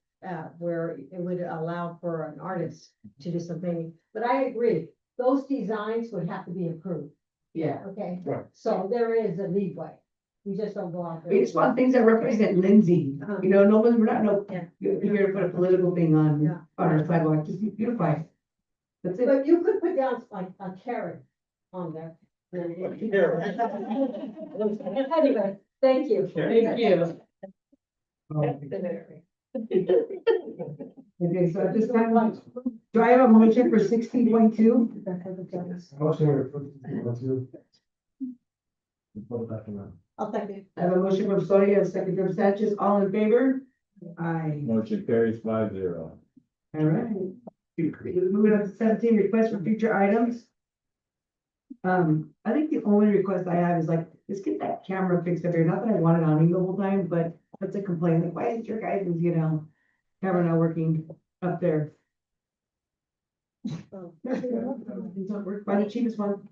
where it would allow for an artist to do something. But I agree, those designs would have to be approved. Yeah. Okay, Right. so there is a leeway. We just don't go out there. We just want things that represent Lindsay. No one's, we're not, Yeah. you're here to put a political thing on Yeah. our sidewalk, just beautify. That's it. But you could put down like a carrot on there. Anyway, thank you. Thank you. Okay, so at this time, do I have a motion for 16.2? I'll thank you. I have a motion from Sonia, a second from Sanchez, all in favor? Aye. Motion carries 5-0. All right. Moving on to 17, request for future items. I think the only request I have is like, let's get that camera fixed up here, not that I want it on me the whole time, but that's a complaint, like, why is your guys', camera not working up there? Things don't work, find the cheapest one.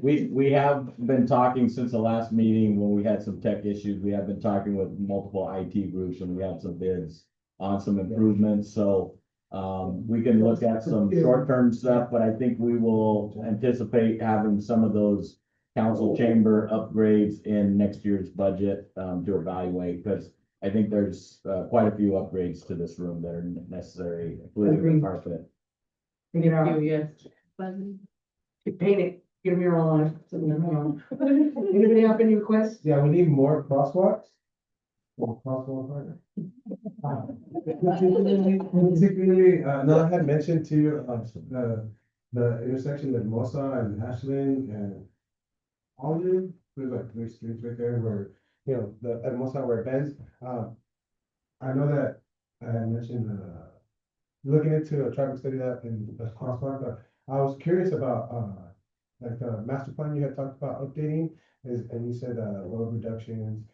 We have been talking since the last meeting when we had some tech issues. We have been talking with multiple IT groups and we have some bids on some improvements, so we can look at some short-term stuff, but I think we will anticipate having some of those council chamber upgrades in next year's budget to evaluate, because I think there's quite a few upgrades to this room that are necessary, including the carpet. Take it out. Yes. Paint it. Get a mural on it. It's a mural. Anybody have any requests? Yeah, we need more crosswalks. More crosswalk partner. Particularly, no, I had mentioned to you, the intersection at Mosa and Ashland and Alden, there's like 3 streets right there where, you know, at Mosa where it bends. I know that I had mentioned, looking into a traffic study that in the crosswalk, but I was curious about, like the master plan you had talked about updating is, and you said, road reductions,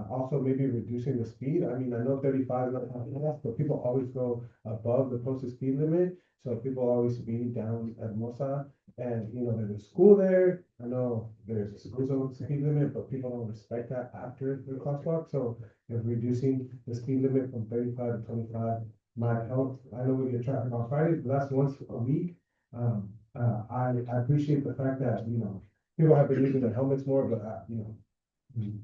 also maybe reducing the speed. I mean, I know 35 is not enough, but people always go above the posted speed limit. So people always speed down at Mosa, and you know, there's a school there. I know there's a school zone speed limit, but people don't respect that after the crosswalk. So if reducing the speed limit from 35 to 25 might help. I know we get traffic on Fridays, but that's once a week. I appreciate the fact that, you know, people have been using their helmets more, but, you know,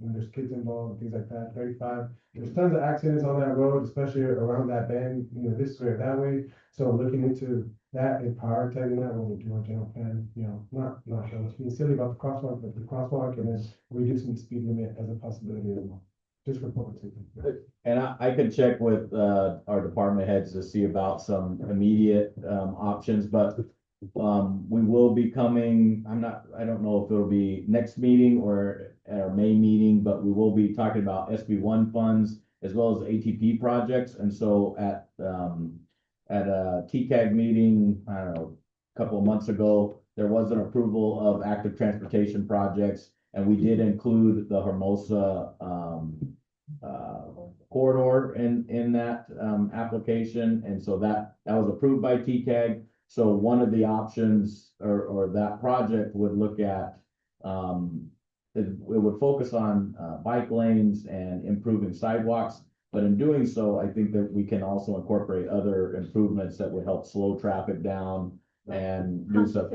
when there's kids involved, things like that, 35, there's tons of accidents on that road, especially around that bend, you know, this way or that way. So looking into that and prioritizing that when we do our general plan, you know, not being silly about the crosswalk, but the crosswalk and then reducing the speed limit as a possibility as well, just for public safety. And I could check with, our department heads to see about some immediate, options, but we will be coming, I don't know if it'll be next meeting or at our May meeting, but we will be talking about SB1 funds as well as ATP projects. And so at a TCAG meeting, I don't know, a couple of months ago, there was an approval of active transportation projects, and we did include the Hermosa corridor in that application. And so that was approved by TCAG. So one of the options or that project would look at, it would focus on bike lanes and improving sidewalks. But in doing so, I think that we can also incorporate other improvements that would help slow traffic down and do stuff.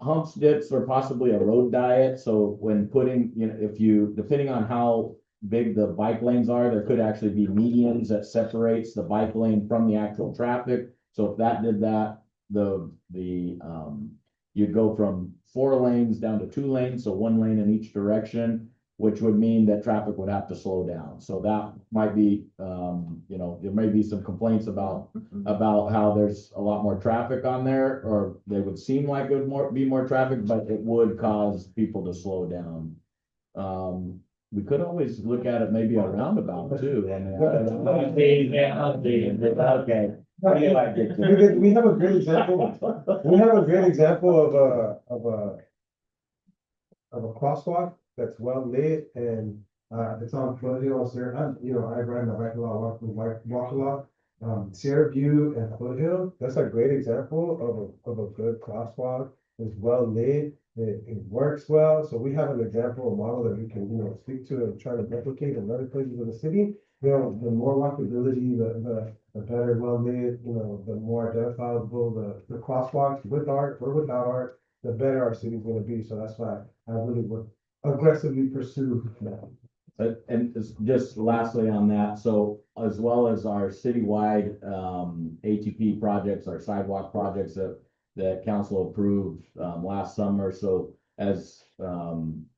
Humps, dips, or possibly a road diet. So when putting, you know, depending on how big the bike lanes are, there could actually be medians that separates the bike lane from the actual traffic. So if that did that, you'd go from 4 lanes down to 2 lanes, so 1 lane in each direction, which would mean that traffic would have to slow down. So that might be, you know, there may be some complaints about how there's a lot more traffic on there, or they would seem like it would be more traffic, but it would cause people to slow down. We could always look at it maybe a roundabout too. Okay. Because we have a great example. We have a great example of a crosswalk that's well lit and it's on Foothill. You know, I ran the bike a lot, walk a lot. Sierra View and Foothill. That's a great example of a good crosswalk. It's well lit. It works well. So we have an example, a model that we can, you know, speak to and try to replicate in other places of the city. You know, the more walkability, the better well lit, you know, the more identifiable the crosswalks with art or without art, the better our city's gonna be. So that's why I really would aggressively pursue that. And just lastly on that, so as well as our citywide ATP projects, our sidewalk projects that council approved last summer. So as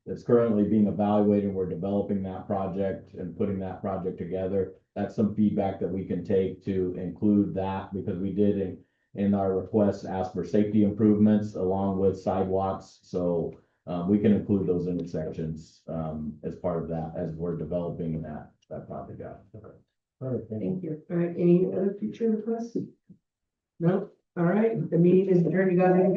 it's currently being evaluated, we're developing that project and putting that project together. That's some feedback that we can take to include that, because we did in our request ask for safety improvements along with sidewalks. So we can include those intersections as part of that as we're developing that project out. All right, thank you. All right, any other future requests? No? All right, the meeting is adjourned. You guys have a good